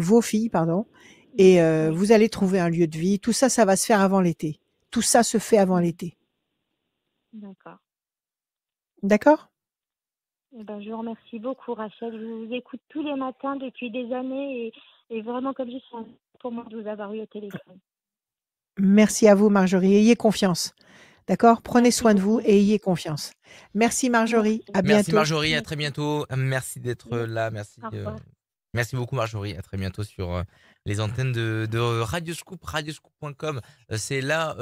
vos filles, pardon, et oui, vous allez trouver un lieu de vie. Tout ça, ça va se faire avant l'été. Tout ça se fait avant mm, l'été. d'accord. D'accord? Eh ben, je vous remercie beaucoup, Rachel. Je vous écoute tous les matins depuis des années et vraiment, comme je suis pour moi de vous avoir eu au téléphone. Merci à vous, Marjorie. Ayez confiance. D'accord? Prenez Merci soin de vous beaucoup. et ayez confiance. Merci, Marjorie. Merci. À Merci bientôt. Marjorie, à très Merci. bientôt. Merci d'être là. Merci, Au revoir. merci beaucoup Marjorie. À très bientôt sur les antennes de Radio Scoop, radioscoop.com. C'est là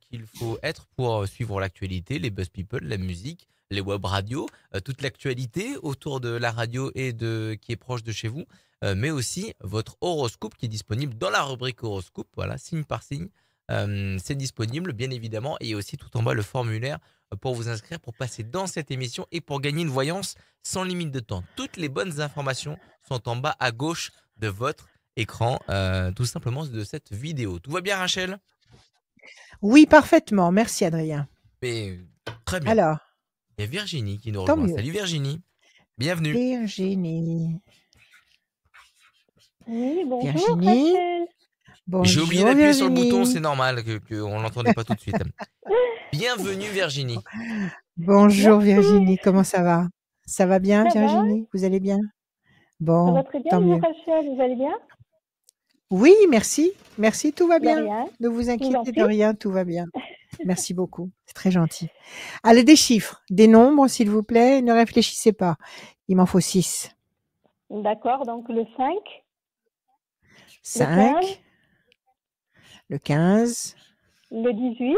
qu'il faut être pour suivre l'actualité, les buzz people, la musique, les web radios, toute l'actualité autour de la radio et qui est proche de chez vous, mais aussi votre horoscope qui est disponible dans la rubrique horoscope. Voilà, signe par signe. C'est disponible, bien évidemment, et aussi tout en bas le formulaire pour vous inscrire, pour passer dans cette émission et pour gagner une voyance sans limite de temps. Toutes les bonnes informations sont en bas à gauche de votre écran, tout simplement de cette vidéo. Tout va bien, Rachel? Oui, parfaitement. Merci, Adrien. Mais très bien. Alors, Il y a Virginie qui nous tant rejoint. mieux. Salut Virginie, bienvenue. Virginie. Oui, bonjour Virginie. Rachel. J'ai oublié Bonjour, d'appuyer sur le bouton, Virginie. c'est normal qu'on l'entendait pas tout de suite. Bienvenue Virginie. Bonjour, Merci. Virginie. Comment ça va? Ça va bien, Ça va? Virginie? Vous allez bien? Ça va Bon, très bien tant et vous mieux. Rachel, vous allez bien? Oui, merci. Merci, tout va De bien. rien. Ne vous Je vous en inquiétez de prie. rien, tout va bien. Merci beaucoup. C'est très gentil. Allez, des chiffres, des nombres, s'il vous plaît. Ne réfléchissez pas. Il m'en faut 6. D'accord, donc le 5, le 5, 15, le 15, le 18,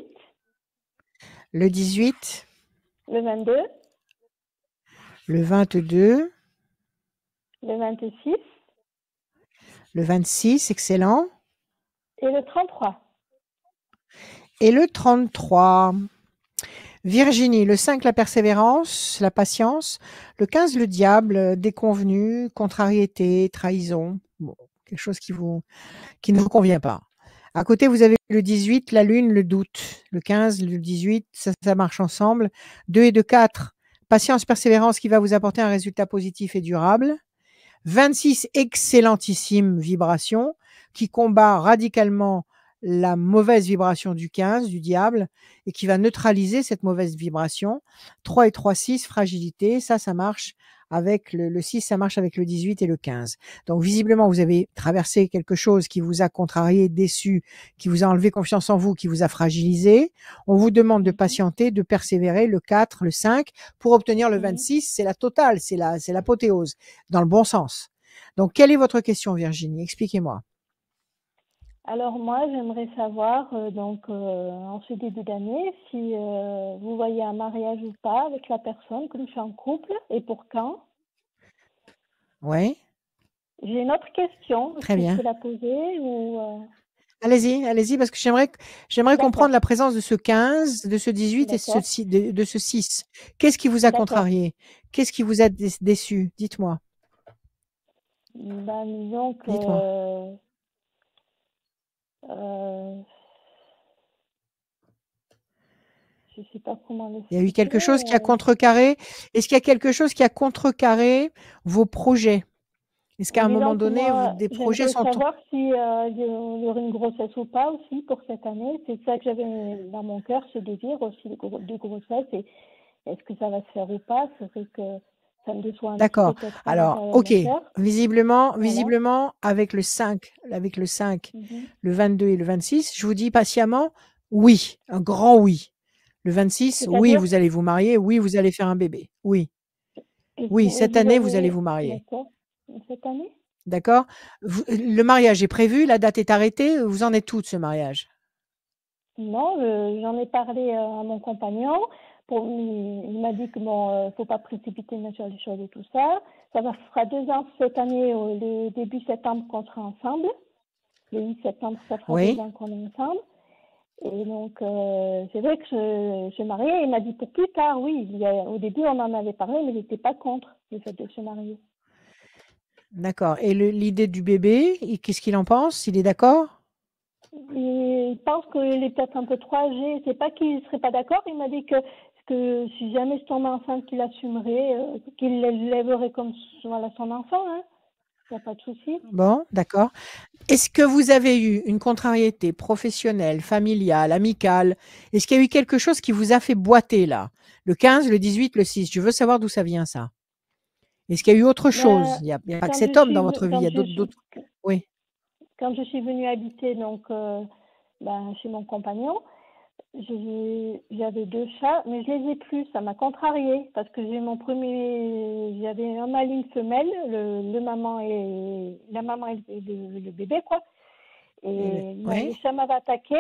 le 18, le 22, le 22, le 26 le 26, excellent, et le 33. et le 33. Virginie, le 5, la persévérance, la patience. Le 15, le diable, déconvenu, contrariété, trahison. Bon, quelque chose qui ne vous convient pas. À côté, vous avez le 18, la lune, le doute. Le 15, le 18, ça marche ensemble. 2 et 2, 4. Patience, persévérance qui va vous apporter un résultat positif et durable. 26, excellentissime vibration qui combat radicalement la mauvaise vibration du 15, du diable, et qui va neutraliser cette mauvaise vibration. 3 et 3, 6, fragilité, ça marche avec le 6, ça marche avec le 18 et le 15. Donc visiblement, vous avez traversé quelque chose qui vous a contrarié, déçu, qui vous a enlevé confiance en vous, qui vous a fragilisé. On vous demande de patienter, de persévérer, le 4, le 5, pour obtenir le 26, c'est la totale, c'est l'apothéose, dans le bon sens. Donc, quelle est votre question, Virginie? Expliquez-moi. Alors moi, j'aimerais savoir, en ce début d'année, si vous voyez un mariage ou pas avec la personne, comme je suis en couple, et pour quand? Oui, J'ai une autre question, est-ce très que je bien. peux la poser ou Allez-y, parce que j'aimerais comprendre D'accord, la présence de ce 15, de ce 18 et d'accord, de ce 6. Qu'est-ce qui vous a d'accord. contrarié? Qu'est-ce qui vous a déçu? Dites-moi, Ben, disons que dites-moi. euh, je sais pas comment Il y a eu l'expliquer. quelque chose qui a contrecarré. Est-ce qu'il y a quelque chose qui a contrecarré vos projets? Est-ce qu'à un moment Disons que donné, moi, des projets j'aimerais sont savoir si il y aurait une grossesse ou pas aussi pour cette année. C'est ça que j'avais dans mon cœur, ce désir aussi de grossesse. Et est-ce que ça va se faire ou pas? C'est vrai que ça me déçoit un petit peu d'accord. peut-être à Alors, l'intérieur de OK. mon cœur. Visiblement, Voilà. avec le 5, Mhm. le 22 et le 26, je vous dis patiemment oui, un grand oui. Le 26, oui, C'est-à-dire, vous allez vous marier, oui, vous allez faire un bébé. Oui, et oui, vous, et cette vous année, vous allez avez, vous marier. d'accord, cette année? D'accord? Le mariage est prévu, la date est arrêtée, vous en êtes où de ce mariage? Non, j'en ai parlé à mon compagnon. Il m'a dit que bon, faut pas précipiter bien sûr les choses et tout ça. Fera 2 ans cette année, le début septembre qu'on sera ensemble. Le 8 septembre, ça fera 2 ans Oui, qu'on est ensemble. Et donc, c'est vrai que je suis mariée. Il m'a dit pour plus tard, oui. Au début, on en avait parlé, mais il n'était pas contre le fait de se marier. d'accord. Et l'idée du bébé, qu'est-ce qu'il en pense? Il est d'accord? Il pense qu'il est peut-être un peu trop âgé. C'est pas qu'il serait pas d'accord. Il m'a dit que si jamais je tombais enceinte, qu'il assumerait, qu'il l'élèverait comme voilà, son enfant. Hein. Il n'y a pas de souci. Bon, d'accord. Est-ce que vous avez eu une contrariété professionnelle, familiale, amicale? Est-ce qu'il y a eu quelque chose qui vous a fait boiter là? Le 15, le 18, le 6. Je veux savoir d'où ça vient ça. Est-ce qu'il y a eu autre chose? Mais Il y a pas que quand cet je homme suis dans votre vie, il y a d'autres. Oui, quand je suis venue habiter chez mon compagnon, j'avais 2 chats, mais je les ai plus. Ça m'a contrariée parce que j'avais un mâle et une femelle, la maman et le bébé, quoi. Et le oui, chat m'avait attaqué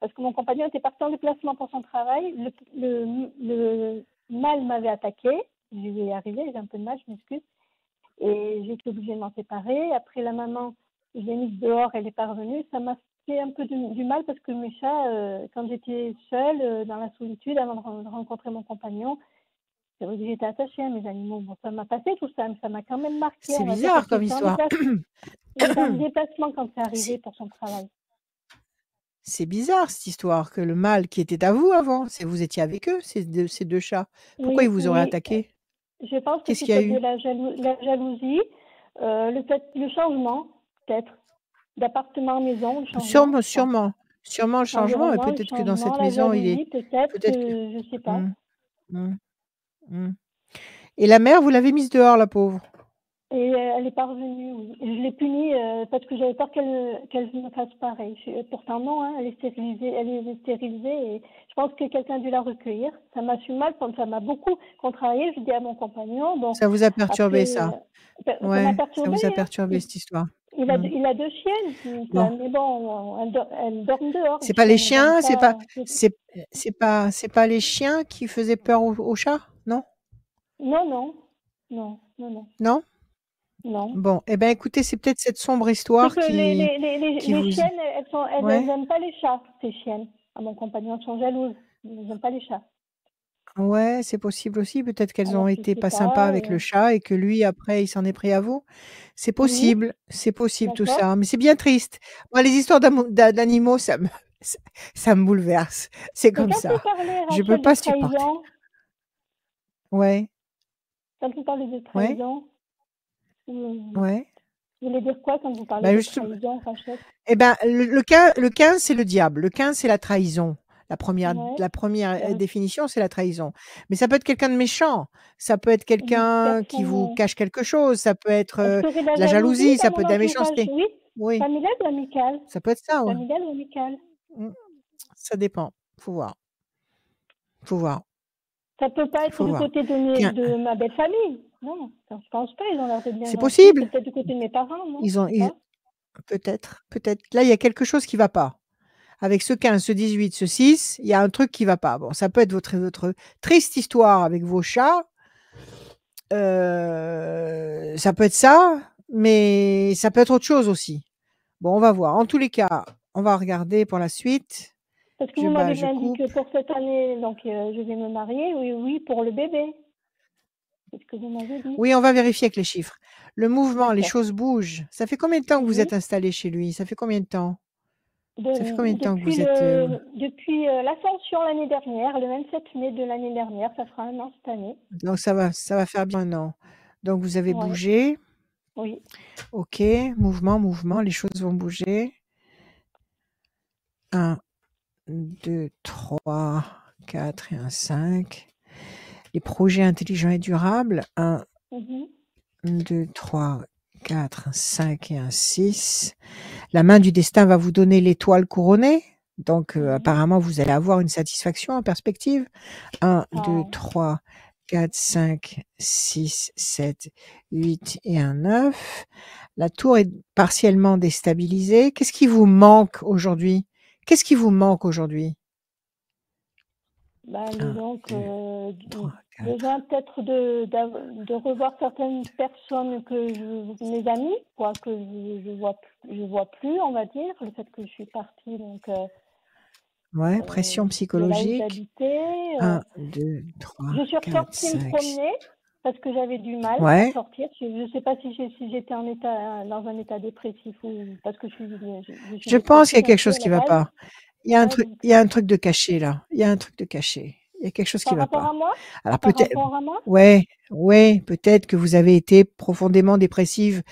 parce que mon compagnon était parti en déplacement pour son travail. Le mâle m'avait attaqué. Je vais y arriver, j'ai un peu de mal, je m'excuse. Et j'ai été obligée de m'en séparer. Après, la maman, je l'ai mise dehors, elle est parvenue. Ça m'a fait un peu du mal parce que mes chats, quand j'étais seule, dans la solitude, avant de rencontrer mon compagnon, c'est vrai que j'étais attachée à mes animaux. Bon, ça m'a passé tout ça, mais ça m'a quand même marqué, c'est on va dire, bizarre parce qu'il comme était histoire. il était en déplacement quand c'est arrivé C'est pour son travail. c'est bizarre cette histoire que le mâle qui était à vous avant, c'est vous étiez avec eux, ces deux chats. Pourquoi ils Oui, vous auraient oui. attaqué? Je pense que Qu'est-ce c'est qu'il y a peut-être de eu? la jalousie, le changement, peut-être, d'appartement à maison, le changement, Sûrement, je pense. sûrement, sûrement le changement, et L'environnement, le peut-être que dans changement, cette la maison, jalousie, peut-être, peut-être que. je sais pas. Hmm, hmm, hmm. Et la mère, vous l'avez mise dehors, la pauvre. Et elle est pas revenue, oui. Et je l'ai punie parce que j'avais peur qu'elle me fasse pareil. Pourtant non, hein, elle est stérilisée et je pense que quelqu'un a dû la recueillir. Ça m'a fait mal, ça m'a beaucoup contrarié. Je dis à mon compagnon, bon, Ça vous a perturbé, après, ça? ça m'a Ouais, ça perturbée. vous a Hein. perturbé cette histoire. Il a, Hmm. il a 2 chiennes, Bon, mais bon, elles dorment dehors, les c'est pas les chiennes, elles dorment chiens, pas. c'est pas les chiens qui faisaient peur aux chats, non? Non, non, non, non, non, Non? non. Bon, eh ben, écoutez, c'est peut-être cette sombre C'est histoire que qui les vous. chiennes, elles Ouais, n'aiment pas les chats, ces chiennes. À mon compagnon, elles sont jalouses. Elles n'aiment pas les chats. ouais, c'est possible aussi. Peut-être qu'elles ont Alors, je été sais pas sympas pas. avec le chat et que lui, après, il s'en est pris à vous. Oui, C'est possible tout d'accord. ça, mais c'est bien triste. Moi, les histoires d'animaux, ça ça me bouleverse. C'est Mais comme quand vous ça. parlez, Je peux Rachel, de pas supporter. trahison, Ouais, quand vous parlez de ouais, trahison, vous ouais. voulez dire quoi quand vous parlez Ben, de juste, trahison, Rachel? eh ben, le 15, c'est le diable. Le 15, c'est la trahison. Ouais, La première ouais. définition, c'est la trahison. Mais ça peut être quelqu'un de méchant. Ça peut être Une quelqu'un qui personne. vous cache quelque chose. Ça peut être Est-ce que c'est de la de la jalousie jalousie. dans Ça peut mon être de la entourage? méchanceté. Oui. Oui, Familiale ou amicale? ça peut être ça, ouais. Familiale ou amicale? Mmh. Ça dépend. Faut voir. Faut voir. Ça peut pas être Faut du voir. côté Puis de ma belle famille. Non, je pense pas, ils ont l'air d'être bien C'est gentils. C'est possible. peut-être du côté de mes parents, non? Ils ont, Je sais pas. peut-être, peut-être. Là, il y a quelque chose qui va pas. Avec ce 15, ce 18, ce 6, il y a un truc qui va pas. Bon, ça peut être votre triste histoire avec vos chats. Ça peut être ça, mais ça peut être autre chose aussi. Bon, on va voir. En tous les cas, on va regarder pour la suite. Parce que Je vous bats, m'avez je bien dit coupe. que pour cette année, donc je vais me marier, oui, pour le bébé. C'est ce que vous m'avez dit. Oui, on va vérifier avec les chiffres. Le mouvement, les D'accord. choses bougent. Ça fait combien de temps que vous Mhm. êtes installé chez lui? Ça fait combien de temps? Ça fait combien de temps que Depuis vous êtes depuis l'ascension l'année dernière, le 27 mai de l'année dernière, ça fera 1 an cette année. Donc ça va faire bien 1 an. Donc vous avez Ouais, bougé. oui. OK, mouvement, mouvement, les choses vont bouger. 1, 2, 3, 4 et un 5. Les projets intelligents et durables. 1, Mhm. 2, 3, 4, 5 et un 6. La main du destin va vous donner l'étoile couronnée. Donc Mhm. apparemment, vous allez avoir une satisfaction en perspective. 1, 2, Ah, 3, 4, 5, 6, 7, 8 et un 9. La tour est partiellement déstabilisée. Qu'est-ce qui vous manque aujourd'hui? Qu'est-ce qui vous manque aujourd'hui? ben, 1, disons 2, que 3, 4. besoin peut-être de revoir certaines personnes mes amis, quoi, que je vois plus, on va dire, le fait que je suis partie, donc Ouais, pression de là où psychologique. j'habitais. 1, 2, 3, Je suis 4, ressortie me 5. promener parce que j'avais du mal à Ouais. sortir. Je ne sais pas si j'étais dans un état dépressif ou parce que je suis Je pense qu'il y a dépressive un quelque peu chose à la qui va base. pas. Il y a un Ouais, truc, donc, il y a un truc de caché là. Il y a un truc de caché. Il y a quelque chose qui par va rapport pas. à moi, Alors par peut-être, rapport à moi, ouais, ouais, peut-être que vous avez été profondément dépressive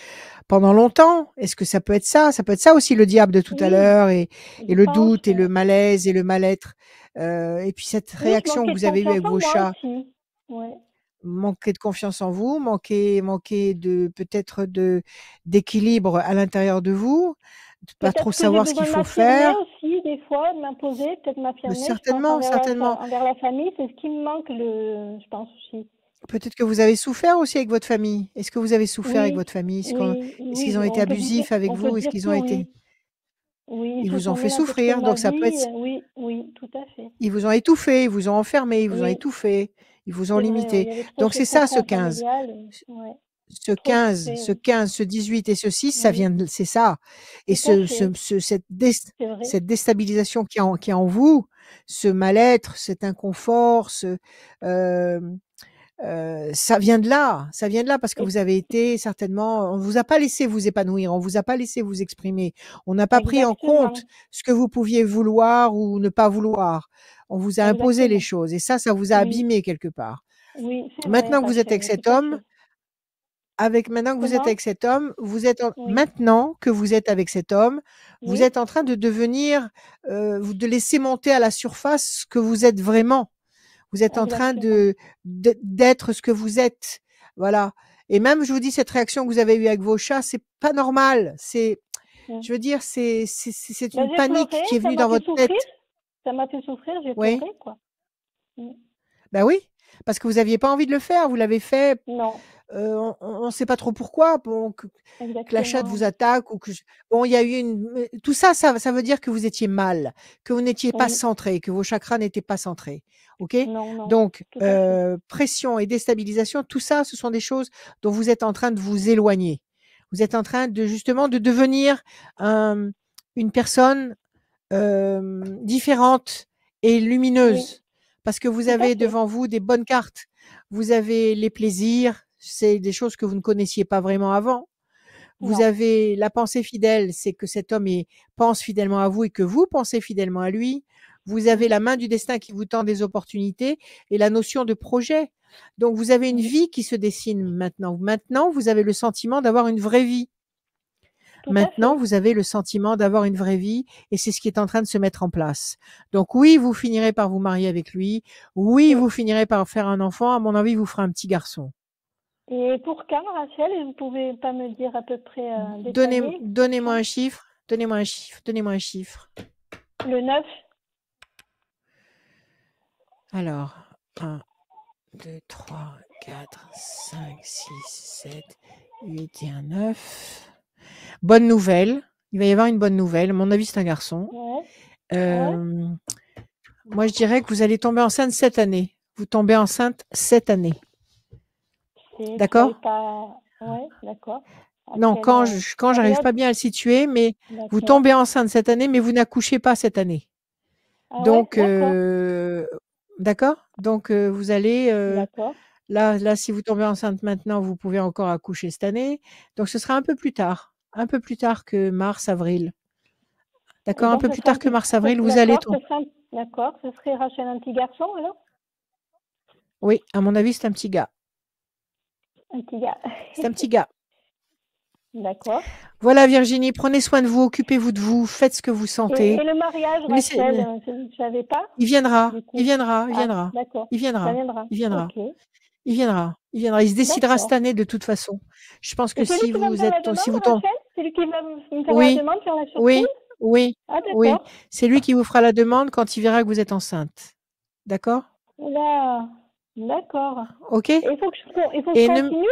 pendant longtemps. Est-ce que ça peut être ça? Ça peut être ça aussi le diable de tout à oui, l'heure et je le pense. doute et le malaise et le mal-être. Et puis cette Oui, je réaction que manquais de vous avez eue confiance avec en vos moi chats, aussi. Ouais. manquer de confiance en vous, manquer de peut-être d'équilibre à l'intérieur de vous, de pas trop Peut-être que j'ai savoir ce qu'il besoin de faut m'affirmer faire. aussi, des fois, de m'imposer, peut-être m'affirmer, je pense, Certainement, certainement. envers la famille. C'est ce qui me manque, je pense aussi. Peut-être que vous avez souffert aussi avec votre famille. Est-ce que vous avez souffert avec Oui, votre famille? oui, Est-ce qu'ils oui, ont été abusifs avec on peut vous? Est-ce dire qu'ils que ont oui. été Oui, ils ils se vous ont sont fait mis un peu trop de souffrir, ma donc ça peut vie. être Oui, oui, tout à fait. ils vous ont étouffé, ils vous ont enfermé, ils vous ont Oui, étouffé, ils vous ont c'est vrai, oui, il limité. y avait trop Donc ce c'est ça ce cocon 15. familial. Ouais, Ce trop 15, souffert. ce 15, ce 18 et ce 6, ça Oui, vient de c'est ça. Et tout à fait, c'est vrai. cette déstabilisation qui est en vous, ce mal-être, cet inconfort, hem, ça vient de là parce que Et- vous avez été certainement on ne vous a pas laissé vous épanouir, on vous a pas laissé vous exprimer. On n'a pas pris en compte Exactement, ce que vous pouviez vouloir ou ne pas vouloir. On vous a imposé les exactement. choses et ça vous a Oui, abîmé quelque part. oui, c'est vrai, Maintenant que vous êtes avec Rachel, cet tout à homme, fait. maintenant que vous êtes Comment? avec cet homme, vous êtes en Oui, maintenant que vous êtes avec cet homme, vous oui, êtes en train de devenir, de laisser monter à la surface ce que vous êtes vraiment. Vous êtes en train exactement. d'être ce que vous êtes. Voilà. Et même, je vous dis, cette réaction que vous avez eue avec vos chats, c'est pas normal. Mm. Je veux dire, c'est Ben, une j'ai panique pleuré, qui est ça venue m'a dans fait votre souffrir, tête. j'ai Oui. pleuré, quoi. Mm. Ben oui. Parce que vous aviez pas envie de le faire. Vous l'avez fait. Non, On ne sait pas trop pourquoi. Bon, que la chatte vous exactement. attaque ou bon, il y a eu tout ça, ça veut dire que vous étiez mal, que vous n'étiez pas Oui, centré, que vos chakras n'étaient pas centrés. OK? non, non, Donc, tout à fait. pression et déstabilisation, tout ça, ce sont des choses dont vous êtes en train de vous éloigner. Vous êtes en train de justement de devenir une personne différente et Oui, lumineuse parce que vous tout à avez fait. devant vous des bonnes cartes. Vous avez les plaisirs, c'est des choses que vous ne connaissiez pas vraiment avant. Vous Non. avez la pensée fidèle, c'est que cet homme pense fidèlement à vous et que vous pensez fidèlement à lui. Vous avez Mhm. la main du destin qui vous tend des opportunités et la notion de projet. Donc vous avez une Oui, vie qui se dessine maintenant. Maintenant, vous avez le sentiment d'avoir une vraie vie. tout à Maintenant, fait. vous avez le sentiment d'avoir une vraie vie et c'est ce qui est en train de se mettre en place. Donc oui, vous finirez par vous marier avec lui. Oui, Oui. vous finirez par faire un enfant. À mon avis, vous ferez un petit garçon. Et pour quand, Rachel, vous pouvez pas me dire à peu près détaillé? Donnez-moi Quand? un chiffre. Donnez-moi un chiffre. Donnez-moi un chiffre. Le 9. Alors, 1, 2, 3, 4, 5, 6, 7, 8 et un 9. Bonne nouvelle. Il va y avoir une bonne nouvelle. À mon avis, c'est un garçon. Ouais. Euh, Moi, je dirais que vous allez tomber enceinte cette année. Vous tombez enceinte cette année. Vous D'accord? savez pas. Ouais, d'accord. À Non, quelle quand j'arrive période? pas bien à le situer, mais vous D'accord. tombez enceinte cette année, mais vous n'accouchez pas cette année. Ah ouais, Donc, d'accord. d'accord? Donc, vous allez, D'accord. là, si vous tombez enceinte maintenant, vous pouvez encore accoucher cette année. Donc, ce sera un peu plus tard que mars, avril. Et D'accord? Un donc, peu ce plus serait un tard que petit. mars, avril, vous allez tomber. D'accord. Ce serait Rachel un petit garçon alors? Oui, à mon avis, c'est un petit gars. Un petit gars. C'est un petit gars. D'accord. Voilà, Virginie, prenez soin de vous, occupez-vous de vous, faites ce que vous Et sentez. le mariage, Laissez- Rachel, vous ne savez pas? Il viendra, Du coup. il viendra, il Ah, viendra, d'accord. il Ça viendra, viendra. il viendra, Ok. il viendra, il viendra. Il se décidera cette D'accord. année de toute façon. Je pense que Et c'est lui si qui va me vous faire la êtes, si demande, vous tombez, Rachel? C'est lui qui va me faire la oui, demande, faire la surprise? oui, oui, Ah, oui, d'accord. c'est lui qui vous fera la demande quand il verra que vous êtes enceinte. D'accord? Là, d'accord. Ok? Et il faut que je Et ne, continue?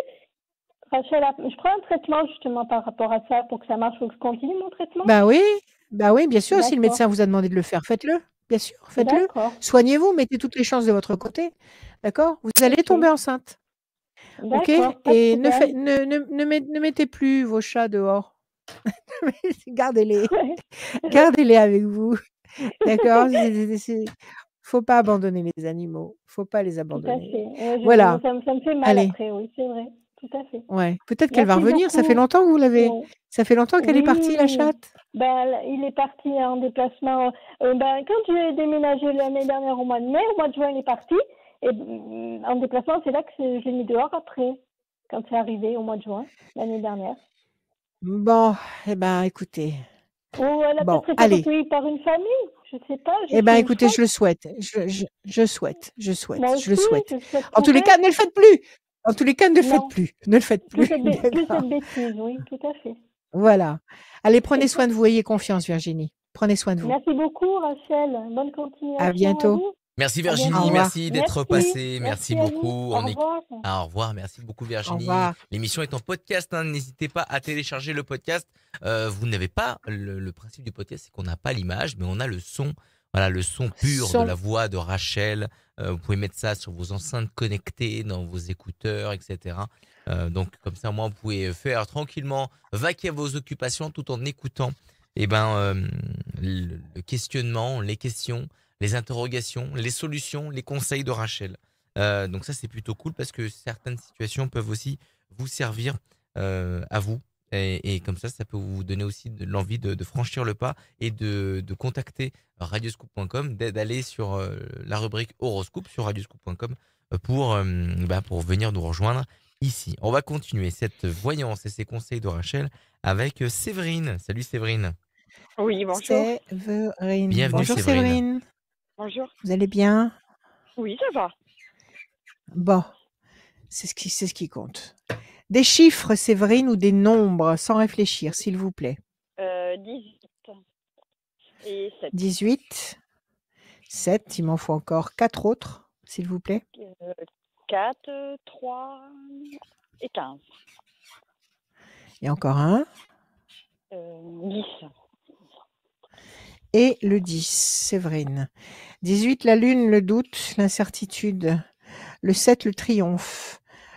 Rachel, je prends un traitement justement par rapport à ça pour que ça marche. Il faut que je continue mon traitement? bah oui, bien sûr, si le D'accord. médecin vous a demandé de le faire, faites-le. Bien sûr, faites-le. D'accord. Soignez-vous, mettez toutes les chances de votre côté. D'accord? Vous allez Ok. tomber enceinte. Ok? D'accord. Pas de Et problème. ne mettez plus vos chats dehors. Gardez-les. Ouais. Gardez-les avec vous. D'accord? Faut pas abandonner les animaux. Faut pas les Tout à abandonner. fait. Ouais, Voilà. ça me fait mal Allez. après, oui, c'est vrai. Tout à fait. Ouais. Peut-être qu'elle va Merci revenir. Ça fait beaucoup. longtemps que vous l'avez. Ouais. Ça fait longtemps qu'elle est partie, la Oui, chatte? ben, il est parti en déplacement. Quand j'ai déménagé l'année dernière au mois de mai, au mois de juin, il est parti. Et en déplacement, c'est là que je l'ai mis dehors après, quand c'est arrivé au mois de juin, l'année dernière. Bon, eh ben, écoutez. Ou elle a Bon, peut-être été allez. recueillie par une famille, je sais pas. Eh ben, suis écoutez, folle. je le souhaite. Je souhaite. Moi Je le aussi, souhaite. je le souhaite En pour tous les elle. cas, ne le faites plus. En tous les cas, ne le faites Non, plus. Ne le faites plus plus. cette D'accord. bêtise, oui, tout à fait. Voilà. Allez, prenez Et soin de vous. Ayez confiance, Virginie. Prenez soin de vous. merci beaucoup, Rachel. Bonne À continuation à bientôt. vous. Merci À Au Virginie, bientôt. revoir. merci d'être Merci. passée, merci Merci à vous. beaucoup. Au revoir. Au revoir, merci beaucoup Au Virginie. revoir. L'émission est en podcast, hein, n'hésitez pas à télécharger le podcast. Vous n'avez pas le principe du podcast, c'est qu'on n'a pas l'image, mais on a le son. Voilà, le son pur de la voix de Rachel. Vous pouvez mettre ça sur vos enceintes connectées, dans vos écouteurs, etc. Donc comme ça, moi, vous pouvez faire tranquillement, vaquer à vos occupations tout en écoutant le questionnement, les questions, les interrogations, les solutions, les conseils de Rachel. Donc ça, c'est plutôt cool parce que certaines situations peuvent aussi vous servir à vous. Et comme ça peut vous donner aussi de l'envie de franchir le pas et de contacter radioscoop.com, d'aller sur la rubrique horoscope sur radioscoop.com pour venir nous rejoindre ici. On va continuer cette voyance et ces conseils de Rachel avec Séverine. Salut Séverine. Oui, bonjour. Séverine. Bienvenue Bonjour Séverine. Séverine. Bonjour. Vous allez bien? Oui, ça va. Bon, c'est ce qui compte. Des chiffres, Séverine, ou des nombres, sans réfléchir, s'il vous plaît. 18 et 7. 18, 7, il m'en faut encore 4 autres, s'il vous plaît. 4, 3 et 15. Et encore un. 10. Et le 10, Séverine. 18, la lune, le doute, l'incertitude. Le 7, le triomphe.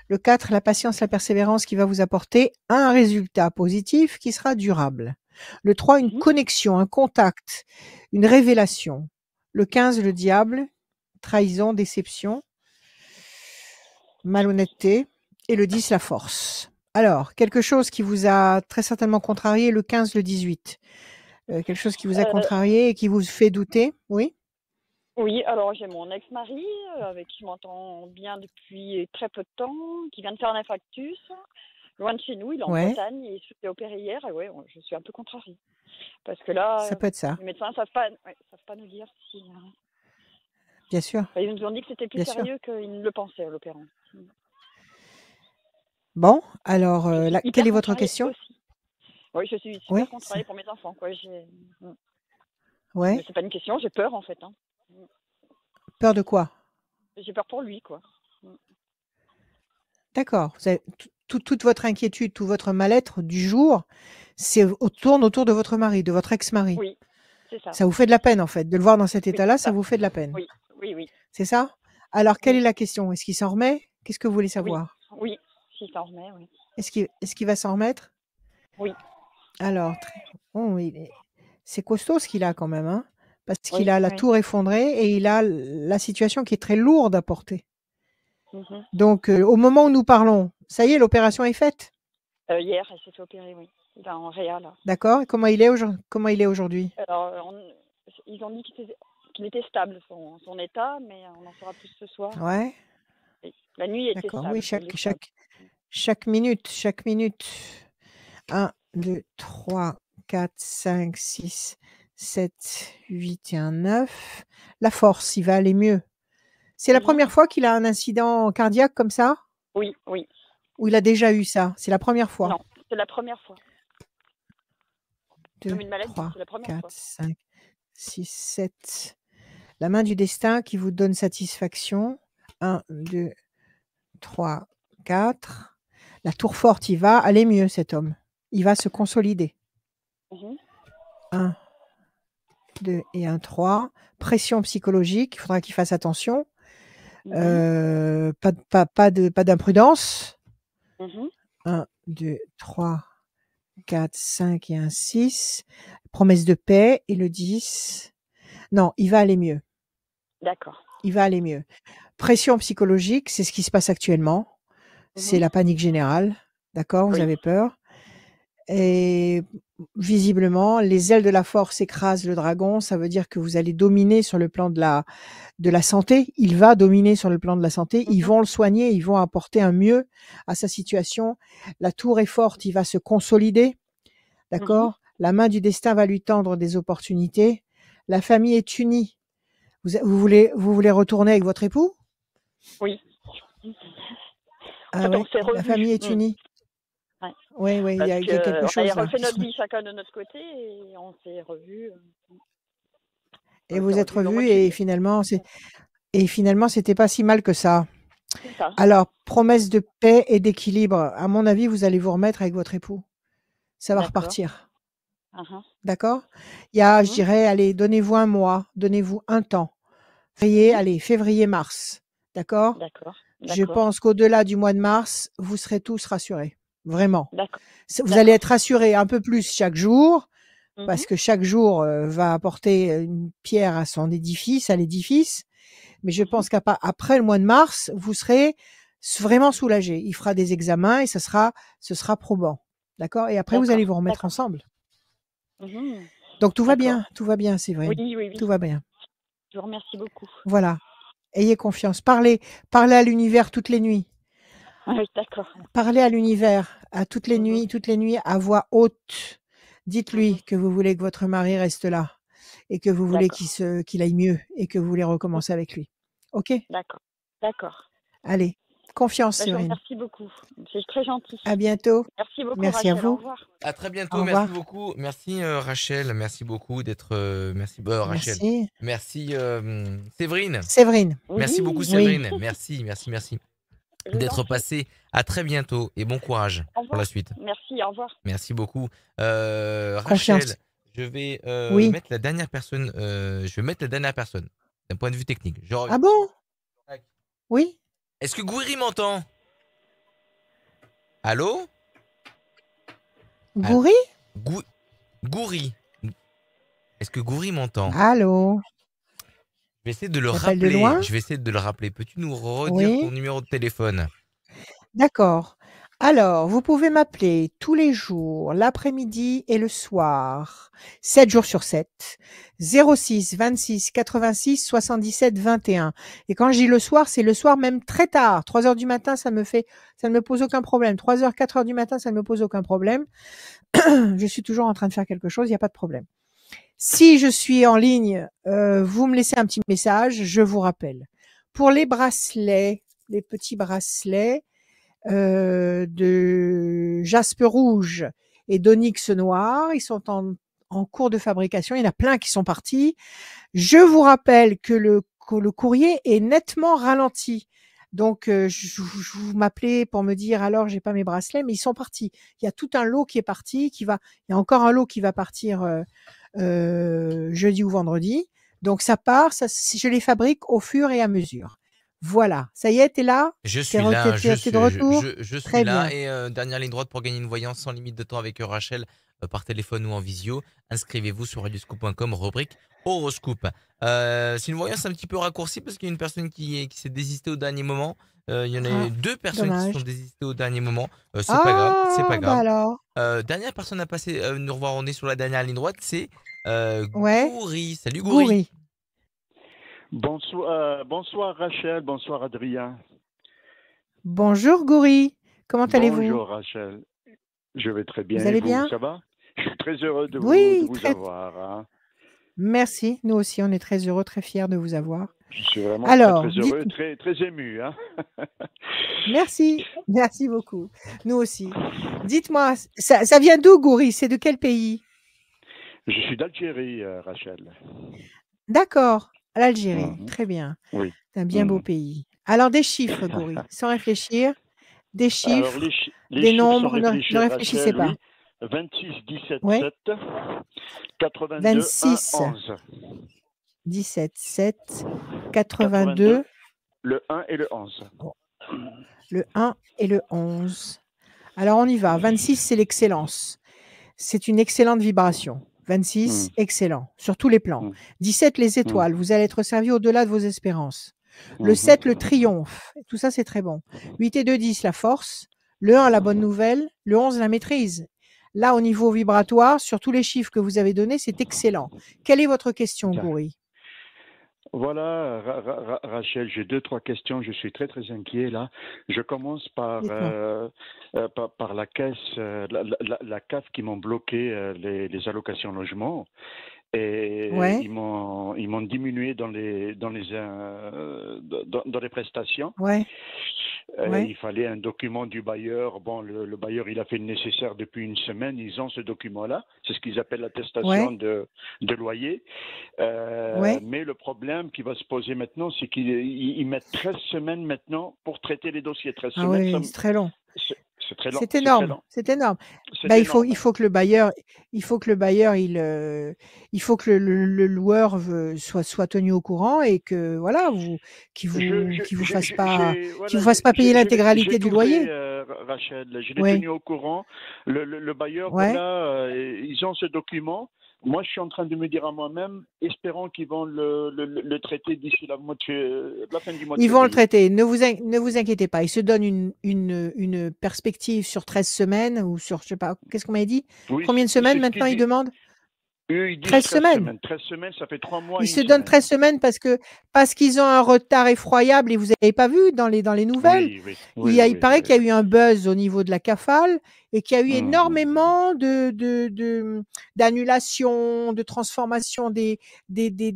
Le 4, la patience, la persévérance qui va vous apporter un résultat positif qui sera durable. Le 3, une connexion, un contact, une révélation. Le 15, le diable, trahison, déception, malhonnêteté. Et le 10, la force. Alors, quelque chose qui vous a très certainement contrarié, le 15, le 18. Quelque chose qui vous a contrarié et qui vous fait douter, oui? Oui, alors j'ai mon ex-mari avec qui je m'entends bien depuis très peu de temps, qui vient de faire un infarctus. Loin de chez nous, il est en Bretagne, il s'est opéré hier et ouais, je suis un peu contrariée. Parce que là, ça peut être ça. Les médecins ne savent pas nous dire si... Bien sûr. Ils nous ont dit que c'était plus sérieux qu'ils ne le pensaient, l'opérant. Bon, alors, quelle est votre question aussi. Oui, je suis super contrariée pour mes enfants. Quoi. Ouais. Mais c'est pas une question, j'ai peur en fait. Hein. Peur de quoi? J'ai peur pour lui, quoi. D'accord. Vous avez toute votre inquiétude, tout votre mal-être du jour, tourne autour de votre mari, de votre ex-mari. Oui, c'est ça. Ça vous fait de la peine, en fait. De le voir dans cet Oui, état-là, c'est ça ça. vous fait de la peine. Oui, oui, oui. C'est ça? Alors, quelle est Oui, la question? Est-ce qu'il s'en remet? Qu'est-ce que vous voulez oui, savoir? oui. Si ça en remet, oui. Est-ce qu'il va s'en remettre? Oui, Alors, bon, c'est costaud ce qu'il a quand même, hein, parce qu'il oui, a la oui. tour effondrée et il a la situation qui est très lourde à porter. Mhm. Donc, au moment où nous parlons, ça y est, l'opération est faite? Hier, elle s'est fait opérer, oui. Il est en réa, là. D'accord, et comment il est aujourd'hui? Alors, ils ont dit qu'il était stable, son état, mais on en saura plus ce soir. Ouais, Oui. La nuit était d'accord, stable. oui, Il est stable. chaque minute. 1, 2, 3, 4, 5, 6, 7, 8 et 1, 9. La force, il va aller mieux. C'est la Mhm. première fois qu'il a un incident cardiaque comme ça? Oui, oui. Ou il a déjà eu ça? C'est la première fois? Non, c'est la première fois. 2, Comme une maladie, 3, c'est la première 4, fois. 5, 6, 7. La main du destin qui vous donne satisfaction. 1, 2, 3, 4. La tour forte, il va aller mieux cet homme. Il va se consolider. Mhm. 1, 2 et 1, 3. Pression psychologique, il faudra qu'il fasse attention. Mhm. Pas d'imprudence. Mhm. 1, 2, 3, 4, 5 et un 6. Promesse de paix et le 10. Non, il va aller mieux. D'accord. Il va aller mieux. Pression psychologique, c'est ce qui se passe actuellement. C'est Mhm. la panique générale. D'accord? Vous Oui. avez peur. Et visiblement, les ailes de la force écrasent le dragon. Ça veut dire que vous allez dominer sur le plan de la santé. Il va dominer sur le plan de la santé. Ils Mhm. vont le soigner. Ils vont apporter un mieux à sa situation. La tour est forte. Il va se consolider. Mhm. D'accord? La main du destin va lui tendre des opportunités. La famille est unie. Vous voulez retourner avec votre époux? Oui. En Ah fait, on ouais, s'est la revus. famille est unie. Ouais. Oui, oui, il y Parce a quelque qu'on chose avait là refait qui notre se vie chacun de notre côté et on s'est revus. et On vous s'est êtes revus au mois revus de juillet. et finalement, c'était pas si mal que ça. C'est ça. Alors, promesse de paix et d'équilibre. À mon avis, vous allez vous remettre avec votre époux. Ça va D'accord. repartir. Uh-huh. D'accord? Il y a, je Mhm. dirais, allez, donnez-vous un mois, donnez-vous un temps. Mhm. Allez, février-mars. D'accord? D'accord. Je D'accord. pense qu'au-delà du mois de mars, vous serez tous rassurés. Vraiment. D'accord. Vous allez D'accord. être rassurés un peu plus chaque jour, Mhm. parce que chaque jour va apporter une pierre à son édifice, à l'édifice. Mais je Mhm. pense qu'après le mois de mars, vous serez vraiment soulagés. Il fera des examens et ce sera probant. D'accord? Et après, vous allez D'accord. vous remettre D'accord. ensemble. Mhm. Donc D'accord. tout va bien, Oui, Séverine. oui, oui. Tout va bien. Je vous remercie beaucoup. Voilà. Ayez confiance. Parlez à l'univers toutes les nuits. Oui, d'accord. Parlez à l'univers, à toutes les Mhm. nuits, à voix haute. Mhm. Dites-lui que vous voulez que votre mari reste là et que vous voulez D'accord. qu'il aille mieux et que vous voulez recommencer avec lui. OK? D'accord. D'accord. Allez, confiance, Ben, je vous Séverine. remercie beaucoup. C'est très gentil. À bientôt. Merci beaucoup, Merci à Rachel. Au vous. revoir. À très Au bientôt, merci revoir. beaucoup. Merci Rachel, merci beaucoup d'être. Merci Rachel. Merci. Merci Séverine. Séverine. Merci beaucoup Oui. Oui. Séverine. Merci Je vous en d'être prie. passée. À très bientôt et bon courage Au pour la revoir. suite. Merci. Au revoir. Merci beaucoup. Rachel, Confiance. je vais Oui. mettre la dernière personne. D'un point de vue technique. Je reviens. Ah bon? Oui? Est-ce que Gouiri m'entend? Allô? Allô? Goury? Gouiri. Est-ce que Gouiri m'entend? Allô? Je vais essayer de le T'appelles de rappeler. loin? Je vais essayer de le rappeler. Peux-tu nous redire ton Oui? numéro de téléphone? D'accord. Alors, vous pouvez m'appeler tous les jours, l'après-midi et le soir, 7 jours sur 7, 06 26 86 77 21. Et quand je dis le soir, c'est le soir même très tard. 3 heures du matin, ça ne me pose aucun problème. 3 heures, 4 heures du matin, ça ne me pose aucun problème. Je suis toujours en train de faire quelque chose, il n'y a pas de problème. Si je suis en ligne, vous me laissez un petit message, je vous rappelle. Pour les bracelets, les petits bracelets, de jaspe rouge et d'onyx noir. Ils sont en cours de fabrication. Il y en a plein qui sont partis. Je vous rappelle que le courrier est nettement ralenti. Donc, je vous m'appelez pour me dire: «Alors, j'ai pas mes bracelets», mais ils sont partis. Il y a tout un lot qui est parti, il y a encore un lot qui va partir, jeudi ou vendredi. Donc ça part, je les fabrique au fur et à mesure. Voilà. Ça y est, tu es là? Je Tu es suis là, de retour? je suis Très là bien. et dernière ligne droite pour gagner une voyance sans limite de temps avec Rachel, par téléphone ou en visio. Inscrivez-vous sur radioscoop.com, rubrique horoscope. C'est une voyance un petit peu raccourcie parce qu'il y a une personne qui s'est désistée au dernier moment. Il y en a Ah, 2 personnes qui se sont dommage. désistées au dernier moment. C'est pas grave, c'est pas Ah! Bah grave. alors? Dernière personne à passer, nous revoir, on est sur la dernière ligne droite, c'est, Ouais, Goury. Salut Goury. Goury. Bonsoir Rachel, bonsoir Adrien. Bonjour Goury. Comment allez-vous? Bonjour Rachel. Je vais très bien Vous et allez vous, bien? ça va? Je suis très heureux de Oui, vous très avoir, hein. merci. Nous aussi, on est très heureux, très fiers de vous avoir. Je suis vraiment très Alors, heureux, très ému, hein. merci, merci beaucoup. Nous aussi. Dites-moi, ça vient d'où Goury? C'est de quel pays? Je suis d'Algérie, Rachel. D'accord, l'Algérie, Mhm. très bien. Oui. C'est un bien beau pays. Alors des chiffres Goury, sans réfléchir, des Alors chiffres, les des chiffres sans nombres, ne réfléchir, réfléchissez Rachel, pas. oui. 26, 17, Ouais, 7, 82, 1, 26, 11. 17, 7, 82, 82, le 1 et le 11. le 1 et le 11. Alors on y va. 26, c'est l'excellence. C'est une excellente vibration. 26, Mm, excellent, sur tous les plans. mm, 17, les mm, étoiles. Vous allez être servi au-delà de vos espérances. Le mhm. 7, le triomphe. Tout ça, c'est très bon. 8 et 2, 10, la force. Le 1, la bonne nouvelle. Le 11, la maîtrise. Là, au niveau vibratoire, sur tous les chiffres que vous avez donnés, c'est excellent. Quelle est votre question, Goury? Voilà, Rachel, j'ai 2, 3 questions. Je suis très inquiet là. Je commence Dites-moi. par la caisse, la CAF qui m'ont bloqué les allocations logement. Et Ouais, ils m'ont diminué dans les prestations. ouais, ouais, Il fallait un document du bailleur. Bon, le bailleur, il a fait le nécessaire depuis une semaine. Ils ont ce document-là. C'est ce qu'ils appellent l'attestation ouais, de loyer. ouais. Mais le problème qui va se poser maintenant, c'est qu'ils mettent 13 semaines maintenant pour traiter les dossiers. 13 Ah semaines, oui, c'est très long. c'est très long. C'est C'est très énorme, long. c'est énorme. C'est Bah, il énorme. faut que le bailleur, il faut que le loueur soit tenu au courant et que voilà, qu'il vous fasse pas payer J'ai l'intégralité du tout fait, loyer. Rachel. Je l'ai Oui, tenu au courant. Le bailleur, ouais. voilà, ils ont ce document. Moi, je suis en train de me dire à moi-même, espérons qu'ils vont le traiter d'ici la fin du mois de Ils vont le février. traiter. Ne vous inquiétez pas. Ils se donnent une perspective sur 13 semaines ou sur, je sais pas, qu'est-ce qu'on m'avait dit? Oui, Combien de c'est semaines ce qu'ils maintenant ils disent. demandent? Eux, ils disent 13 13 semaines. semaines. 13 semaines, ça fait 3 mois Ils et une se donnent 13 semaine. semaines parce qu'ils ont un retard effroyable et vous avez pas vu dans les nouvelles? Il paraît qu'il y a eu un buzz au niveau de la CAFAL et qu'il y a eu énormément d'annulations, de transformations des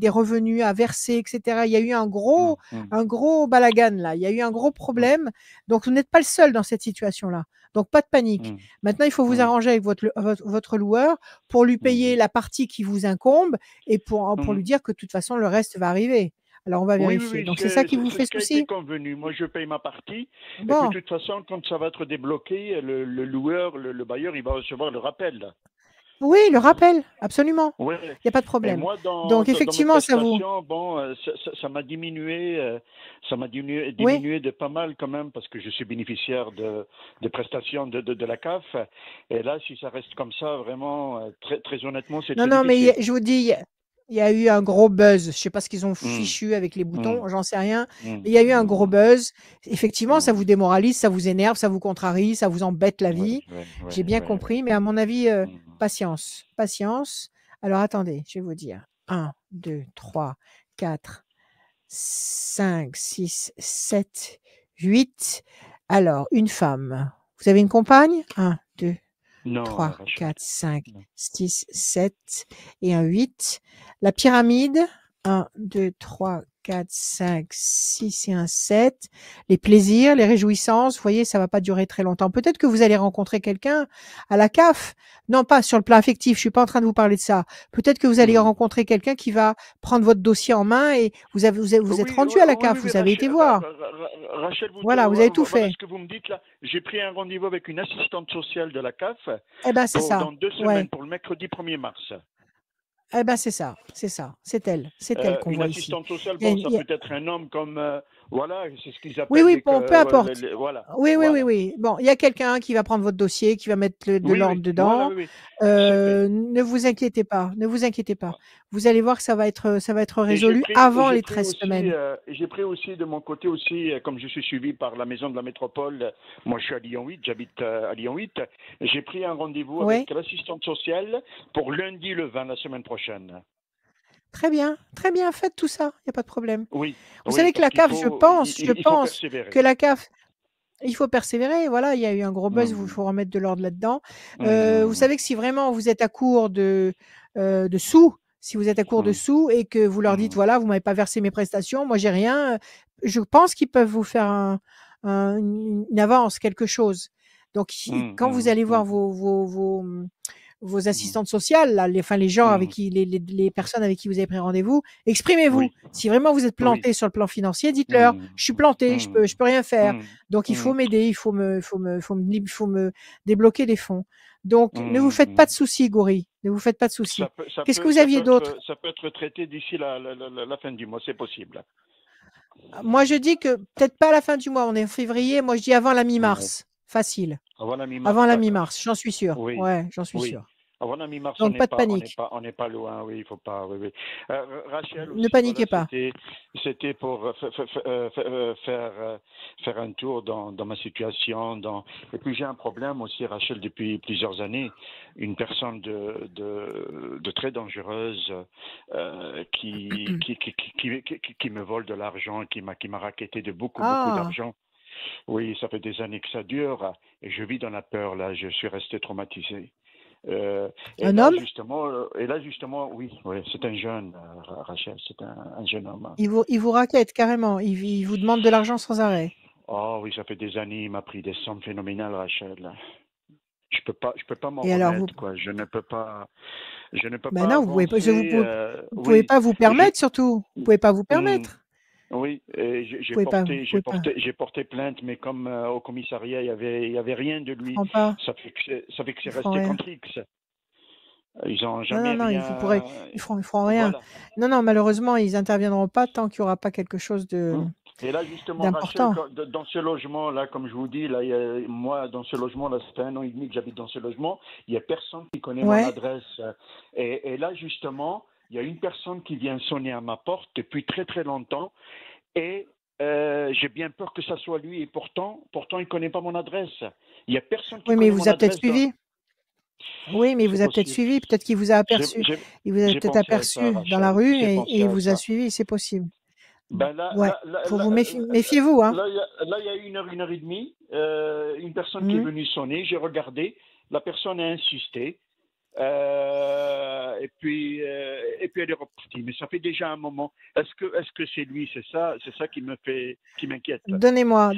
revenus à verser, etc. Il y a eu un gros balagan là. Il y a eu un gros problème. Donc, vous n'êtes pas le seul dans cette situation-là. Donc, pas de panique. Maintenant, il faut vous arranger avec votre loueur pour lui payer la partie qui vous incombe et pour lui dire que de toute façon, le reste va arriver. Alors, on va vérifier. Donc, c'est ça qui vous c'est fait ce qui a été souci? convenu. Moi, je paye ma partie. Et puis, Bon. de toute façon, quand ça va être débloqué, le loueur, le bailleur, il va recevoir le rappel. Oui, le rappel, absolument. Il Ouais. n'y a pas de Et problème. moi, Donc, dans mes effectivement, ça vous. prestations, bon, ça m'a diminué, Oui. diminué de pas mal quand même, parce que je suis bénéficiaire de prestations de la CAF. Et là, si ça reste comme ça, vraiment, très honnêtement, c'est Non, très non, mais difficile. je vous dis, il y a eu un gros buzz. Je ne sais pas ce qu'ils ont fichu avec les boutons, j'en sais rien. Il y a eu un gros buzz. Effectivement, ça vous démoralise, ça vous énerve, ça vous contrarie, ça vous embête la vie. J'ai bien compris, mais à mon avis, patience, patience. Alors, attendez, je vais vous dire. 1, 2, 3, 4, 5, 6, 7, 8. Alors, une femme. Vous avez une compagne? 1, 2, Non, 3, Rachel. 4, 5, Non. 6, 7 et un 8. La pyramide, 1, 2, 3, 4, 5, 6 et un 7. Les plaisirs, les réjouissances, vous voyez, ça va pas durer très longtemps. Peut-être que vous allez rencontrer quelqu'un à la CAF. Non, pas sur le plan affectif, je suis pas en train de vous parler de ça. Peut-être que vous allez rencontrer quelqu'un qui va prendre votre dossier en main et vous êtes Oui, rendu à la oui, CAF, oui, vous avez été voir. Rachel, Voilà, vous avez tout voilà fait. ce que vous me dites là. J'ai pris un rendez-vous avec une assistante sociale de la CAF Eh ben, c'est ça. dans 2 Ouais. semaines, pour le mercredi 1er mars. Eh ben, c'est ça. C'est elle qu'on Une voit ici. assistante sociale, Il y a bon, une- ça il y a- peut être un homme comme, voilà, c'est ce qu'ils Oui, appellent oui, bon, peu importe. voilà, Oui, oui, oui, voilà. oui. Bon, il y a quelqu'un qui va prendre votre dossier, qui va mettre de Oui, l'ordre oui, voilà, dedans. oui, oui. C'est fait. Ne vous inquiétez pas, ne vous inquiétez pas. Vous allez voir que ça va être Et résolu avant les j'ai pris 13 aussi, semaines. j'ai pris aussi de mon côté aussi, comme je suis suivi par la Maison de la Métropole, moi je suis à Lyon 8, j'habite à Lyon 8, j'ai pris un rendez-vous Oui, avec l'assistante sociale pour lundi le 20, la semaine prochaine. très bien, faites tout ça, il n'y a pas de problème. Oui, Vous oui, savez que parce la qu'il CAF, faut, je il faut pense que persévérer. la CAF, il faut persévérer. Voilà, il y a eu un gros buzz, il Mmh. faut remettre de l'ordre là-dedans. Vous Mmh. savez que si vraiment vous êtes à court de sous, si vous êtes à court de Mmh. sous et que vous leur dites, Mmh. voilà, vous m'avez pas versé mes prestations, moi j'ai rien, je pense qu'ils peuvent vous faire une avance, quelque chose. Donc, quand vous allez voir vos assistantes sociales, là, les gens avec Mmh. qui, les personnes avec qui vous avez pris rendez-vous, exprimez-vous. Oui, Si vraiment vous êtes oui. planté sur le plan financier, dites-leur, Mmh. je suis planté, Mmh. je peux rien faire. Mmh. Donc, il Mmh. faut m'aider, il faut me débloquer des fonds. Donc, ne vous faites Mmh. pas de soucis, Goury. Ne vous faites pas de soucis. Ça Qu'est-ce que peut, vous aviez d'autre? ça peut être traité d'ici la fin du mois, c'est possible. Moi, je dis que peut-être pas à la fin du mois, on est en février. Moi, je dis avant la Ouais. mi-mars. Facile. Avant la mi-mars, Avant la d'accord. mi-mars, j'en suis sûr. Oui, Ouais, j'en suis oui. sûr. Avant la mi-mars, Donc, pas de panique. on n'est pas loin, oui, il faut pas, oui, oui. Rachel Ne aussi, voilà, paniquez pas. c'était pour faire un tour dans ma situation, et puis j'ai un problème aussi, Rachel, depuis plusieurs années, une personne de très dangereuse, qui me vole de l'argent, qui m'a racketté de beaucoup Ah, d'argent. Oui, ça fait des années que ça dure et je vis dans la peur là. Je suis resté traumatisé. un homme? Et là justement, oui, oui, c'est un jeune, Rachel, c'est un jeune homme. Il vous rackette carrément. Il vous demande de l'argent sans arrêt. Oh oui, ça fait des années, il m'a pris des sommes phénoménales, Rachel. Je peux pas m'en Et alors, remettre, quoi. Je ne peux ben pas non, avancer. vous pouvez Oui, pas vous je, permettre surtout. Vous pouvez pas vous hmm, permettre. oui, et Vous pouvez pas. j'ai porté plainte, mais comme au commissariat, il y avait rien de Ils lui. feront pas. Ça fait que c'est Ils feront resté rien. contre X. Ils ont Non, non, jamais non, rien. ils feront rien. Voilà. Non, non, malheureusement, ils interviendront pas tant qu'il y aura pas quelque chose Et là, justement, Rachel, d'important. dans ce logement-là, comme je vous dis, là, moi, dans ce logement-là, ça fait 1 an et demi que j'habite dans ce logement. Il n'y a personne qui connaît mon Ouais. adresse. Et là, justement, il y a une personne qui vient sonner à ma porte depuis très, très longtemps. Et j'ai bien peur que ça soit lui. Et pourtant, il ne connaît pas mon adresse. Il n'y a personne qui Oui, mais il connaît mon vous a peut-être adresse. suivi. Oui, mais il C'est vous a peut-être possible. suivi. Peut-être qu'il vous a aperçu. Il vous a J'ai peut-être pensé à ça, aperçu dans la Rachel. rue J'ai et pensé il à vous a ça. suivi. C'est possible. Ben là, Ouais. Faut vous méfiez-vous, hein. là, il y a 1 heure et demie, une personne qui est Mhm. venue sonner, j'ai regardé, la personne a insisté, et puis elle est repartie. Mais ça fait déjà un moment. Est-ce que c'est lui? C'est ça qui m'inquiète. Donnez-moi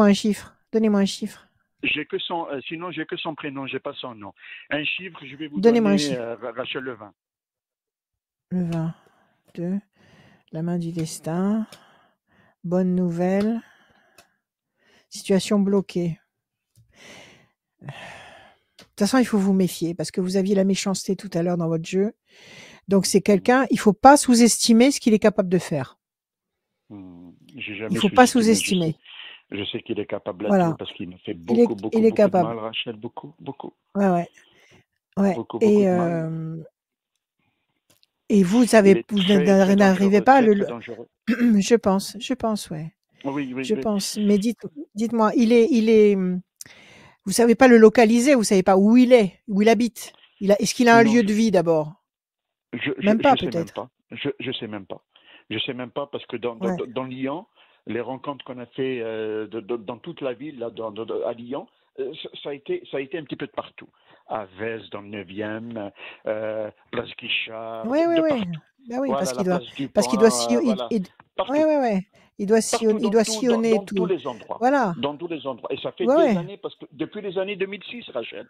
un chiffre. Donnez-moi un chiffre. Sinon j'ai que son prénom, j'ai pas son nom. Un chiffre, je vais vous Donnez-moi un donner chiffre. Rachel Levin. Le 22. La main du destin. Bonne nouvelle. Situation bloquée. De toute façon, il faut vous méfier parce que vous aviez la méchanceté tout à l'heure dans votre jeu. Donc, c'est quelqu'un, il faut pas sous-estimer ce qu'il est capable de faire. J'ai Il jamais faut pas sous-estimé. sous-estimer. Je sais qu'il est capable à tout Voilà. parce qu'il me fait Il est beaucoup il est de capable. mal, Rachel, beaucoup. Ouais, ouais. Ouais. Beaucoup Et de mal. vous Il est très n'arrivez dangereux, pas à très dangereux. je pense, ouais. Oui, oui, Je oui. pense. Mais dites-moi, vous savez pas le localiser, vous savez pas où il habite. Est-ce qu'il a un Non, lieu de vie d'abord? Même pas, je sais même peut-être. pas. Je sais même pas. Je sais même pas parce que Ouais. dans Lyon, les rencontres qu'on a fait dans toute la ville, là, à Lyon, ça a été un petit peu de partout. à Vez dans le 9e, place Guichard, Oui, oui, de oui. partout. Ben oui, Voilà, la place du parce qu'il Pont, doit voilà, ouais, partout. ouais, ouais. Il doit Partout, il doit sillonner dans tous tout. les endroits. Voilà. Dans tous les endroits. Et ça fait Ouais, des ouais. années, parce que depuis les années 2006, Rachel.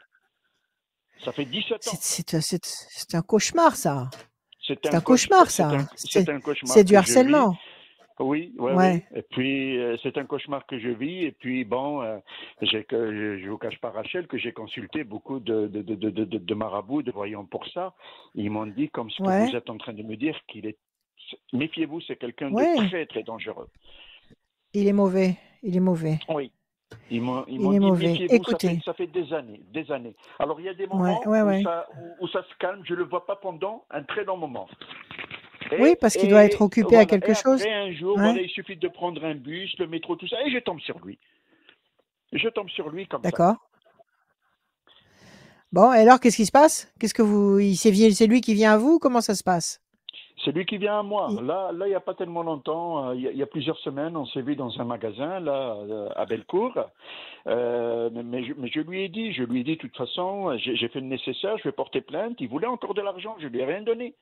Ça fait 17 ans. C'est un cauchemar, ça. C'est C'est un cauchemar, ça. C'est un cauchemar C'est du que je vis. harcèlement. Oui, Ouais. oui. Et puis, c'est un cauchemar que je vis. Et puis, bon, je vous cache pas, Rachel, que j'ai consulté beaucoup de marabouts, de voyants pour ça. Ils m'ont dit, comme ce que Ouais. vous êtes en train de me dire, méfiez-vous, c'est quelqu'un Ouais. de très, très dangereux. Il est mauvais. Il est mauvais. Oui. Ils m'ont Il dit, est mauvais. méfiez-vous, Écoutez. ça fait des années, des années. Alors, il y a des Ouais, moments ouais, ouais. où ça se calme, je ne le vois pas pendant un très long moment. Oui, parce qu'il doit être occupé à quelque chose. Après, un jour, Ouais. voilà, il suffit de prendre un bus, le métro, tout ça, et je tombe sur lui. Je tombe sur lui comme ça. D'accord. Bon, et alors, qu'est-ce qui se passe? C'est lui qui vient à vous? Comment ça se passe? C'est lui qui vient à moi. Il- Là, il n'y a pas tellement longtemps, il y a plusieurs semaines, on s'est vu dans un magasin, là, à Bellecour. Mais je lui ai dit, de toute façon, j'ai fait le nécessaire, je vais porter plainte. Il voulait encore de l'argent, je lui ai rien donné.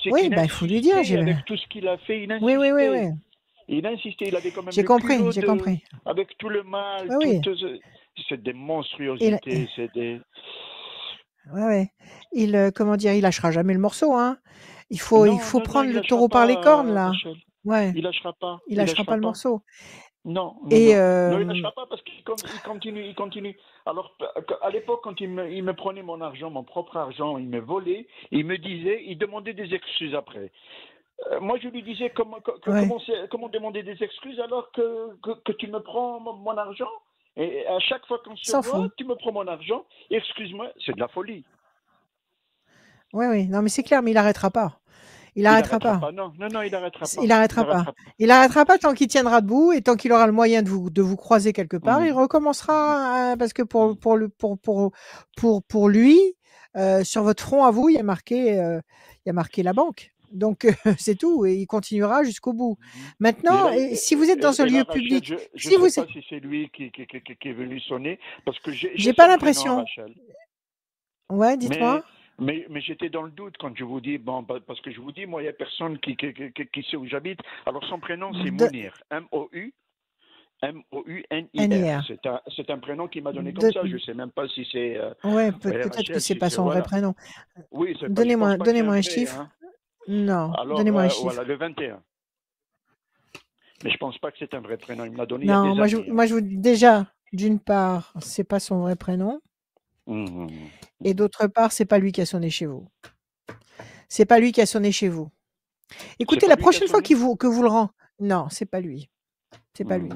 C'est Oui, qu'il il faut lui dire. insistait avec tout ce qu'il a fait, il Oui, oui, oui, insistait. oui. Il insistait, il avait quand même J'ai le compris, culot j'ai compris. avec tout le mal, Oui, oui. c'est des monstruosités, c'est des... Ouais, ouais. Comment dire, il lâchera jamais le morceau, hein. Il Non, faut non, prendre il le lâchera taureau par les pas, cornes, là. Rachel. Ouais, Il lâchera pas. il lâchera pas le morceau. Non, non, Et non. Non, il lâchera pas parce qu'il continue. Alors, à l'époque, quand il me prenait mon argent, mon propre argent, il me volait, il demandait des excuses après. Moi, je lui disais ouais. comment demander des excuses alors que tu me prends mon argent? Et à chaque fois qu'on se S'en voit, fout. tu me prends mon argent, excuse-moi, c'est de la folie. Oui, oui. Non, mais c'est clair, mais il arrêtera pas. Il arrêtera pas. Non, il arrêtera pas. Il arrêtera pas. Il arrêtera pas tant qu'il tiendra debout et tant qu'il aura le moyen de vous croiser quelque part. Il recommencera parce que pour lui, sur votre front à vous, il y a marqué la banque. Donc c'est tout et il continuera jusqu'au bout. Maintenant, si vous êtes dans un lieu public, je ne sais pas si c'est lui qui est venu sonner parce que j'ai pas son l'impression. prénom, Rachel. Ouais, dites-moi. Mais j'étais dans le doute quand je vous dis, bon, parce que je vous dis, moi, il n'y a personne qui sait où j'habite. Alors, son prénom, c'est Mounir. M-O-U-N-I-R. C'est un prénom qu'il m'a donné comme ça. Je ne sais même pas si c'est. Ouais, peut-être que c'est pas son vrai prénom. Oui, c'est Donnez-moi un chiffre. Hein. Non, alors, donnez-moi un chiffre. Voilà, le 21. Mais je pense pas que c'est un vrai prénom. Il me l'a donné non, il y a des années. Moi, je vous dis déjà, d'une part, c'est pas son vrai prénom. Et d'autre part, c'est pas lui qui a sonné chez vous. C'est pas lui qui a sonné chez vous. Écoutez, la prochaine fois que vous le rend, non, c'est pas lui. C'est pas lui.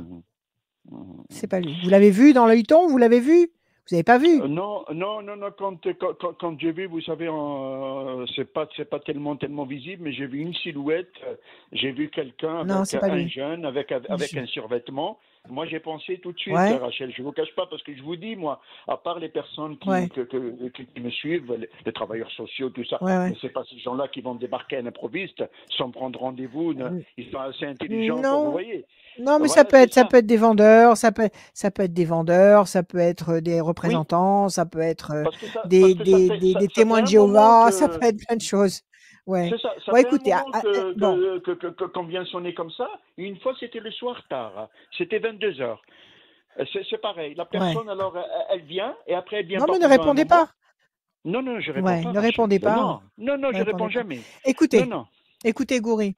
C'est pas lui. Vous l'avez vu dans l'œilleton? Vous l'avez vu? Vous n'avez pas vu? Non. Quand j'ai vu, vous savez, c'est pas tellement visible, mais j'ai vu une silhouette. J'ai vu quelqu'un avec un jeune, avec un survêtement. Moi, j'ai pensé tout de suite, Rachel, je ne vous cache pas, parce que je vous dis, moi, à part les personnes qui me suivent, les travailleurs sociaux, tout ça, mais ce n'est pas ces gens-là qui vont débarquer à l'improviste sans prendre rendez-vous. Ils sont assez intelligents, vous voyez. Non, mais ça peut être des vendeurs, ça peut être des vendeurs, ça peut être des représentants, ça peut être des témoins de Jéhovah, ça peut être plein de choses. Ouais. C'est ça. Ça fait écoutez, un moment qu'on vient sonner comme ça. Une fois, c'était le soir tard. C'était 22h. C'est pareil. La personne, alors, elle vient et après, elle vient. Non, mais ne répondez pas. Non, je réponds pas. Ne répondez pas. Non, je réponds jamais. Écoutez. Écoutez, Goury,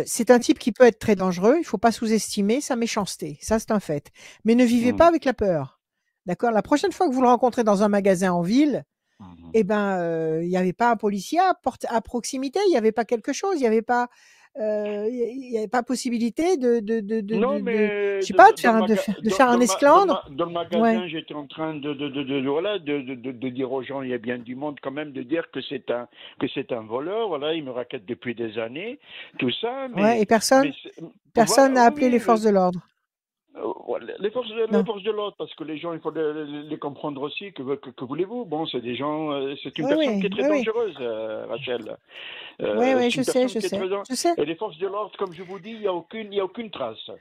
c'est un type qui peut être très dangereux. Il ne faut pas sous-estimer sa méchanceté. Ça, c'est un fait. Mais ne vivez pas avec la peur. D'accord? La prochaine fois que vous le rencontrez dans un magasin en ville, il n'y avait pas un policier à proximité, il n'y avait pas quelque chose, il n'y avait pas possibilité je sais pas, de faire un esclandre. Dans le magasin, j'étais en train de dire aux gens, il y a bien du monde quand même, de dire que c'est un voleur, voilà, il me raquette depuis des années, tout ça. Et personne n'a appelé les forces de l'ordre. Les forces de l'ordre, parce que les gens, il faut les comprendre aussi, que voulez-vous? Bon, c'est des gens, c'est une personne qui est très dangereuse, Rachel. Oui, je sais. Et les forces de l'ordre, comme je vous dis, il n'y a aucune trace.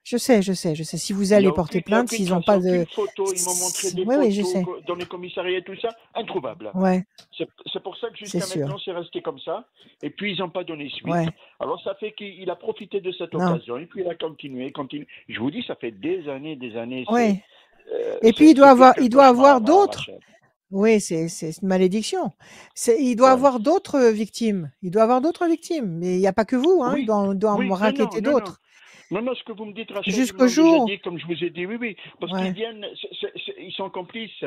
Je sais, je sais, je sais. Si vous Il n'y allez a porter aucune, il y a plainte, aucune s'ils n'ont trace, il y a pas de... aucune photo. Ils m'ont montré des Oui, oui, je photos sais. dans les commissariats et tout ça, introuvable. Ouais, C'est pour ça que c'est jusqu'à sûr. maintenant, c'est resté comme ça. Et puis, ils n'ont pas donné suite. Ouais, Alors, ça fait qu'il a profité de cette non. occasion. Et puis, il a continué, continué. Je vous dis, ça fait des années, des années. Ouais. Et puis, C'est pire qu'un il doit avoir cauchemar, d'autres. Rachel. Oui, c'est une malédiction. Il doit Ouais. avoir d'autres victimes. Il doit avoir d'autres victimes. Mais il n'y a pas que vous, hein. Il Oui, doit en oui, non, racketter non, non, non. d'autres. Non, non, ce que vous me dites, Rachel, ils Jusqu'au m'ont déjà jour. dit, comme je vous ai dit, oui, oui, parce qu'ils Ouais. viennent, ils sont complices.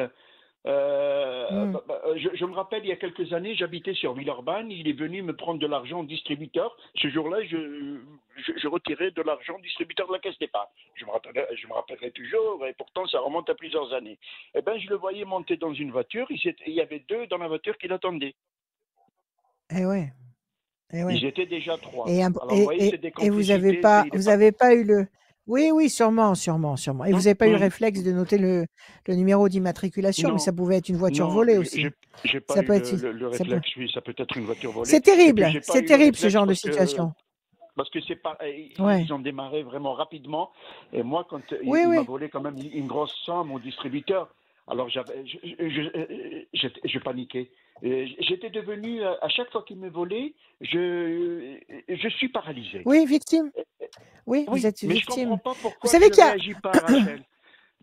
Hmm. Je me rappelle, il y a quelques années, j'habitais sur Villeurbanne, il est venu me prendre de l'argent au distributeur. Ce jour-là, je retirais de l'argent au distributeur de la caisse d'épargne. Je me rappellerai toujours, et pourtant, ça remonte à plusieurs années. Eh bien, je le voyais monter dans une voiture, il y avait 2 dans la voiture qui l'attendaient. Eh ouais. Eh ouais. Ils étaient déjà 3. Et, Alors, vous voyez, c'est des vous avez complicités. pas eu le... Oui, oui, sûrement, sûrement, sûrement. Et vous n'avez pas eu le réflexe de noter le numéro d'immatriculation, mais Non, ça pouvait être une voiture non, volée aussi. j'ai pas Ça eu peut être... le ça peut- réflexe, oui, ça peut être une voiture volée. C'est Et puis, terrible, j'ai pas c'est eu le terrible ce réflexe genre de situation. parce que c'est pas, Ouais. ils ont démarré vraiment rapidement. Et moi, quand Oui, il m'a oui. volé quand même une grosse somme au distributeur, alors je paniquais. J'étais devenu, à chaque fois qu'il me volait, je suis paralysé. Oui, victime. Oui, vous Oui, êtes mais je comprends victime. pas Vous pourquoi savez je qu'il y a... réagis pas, Rachel.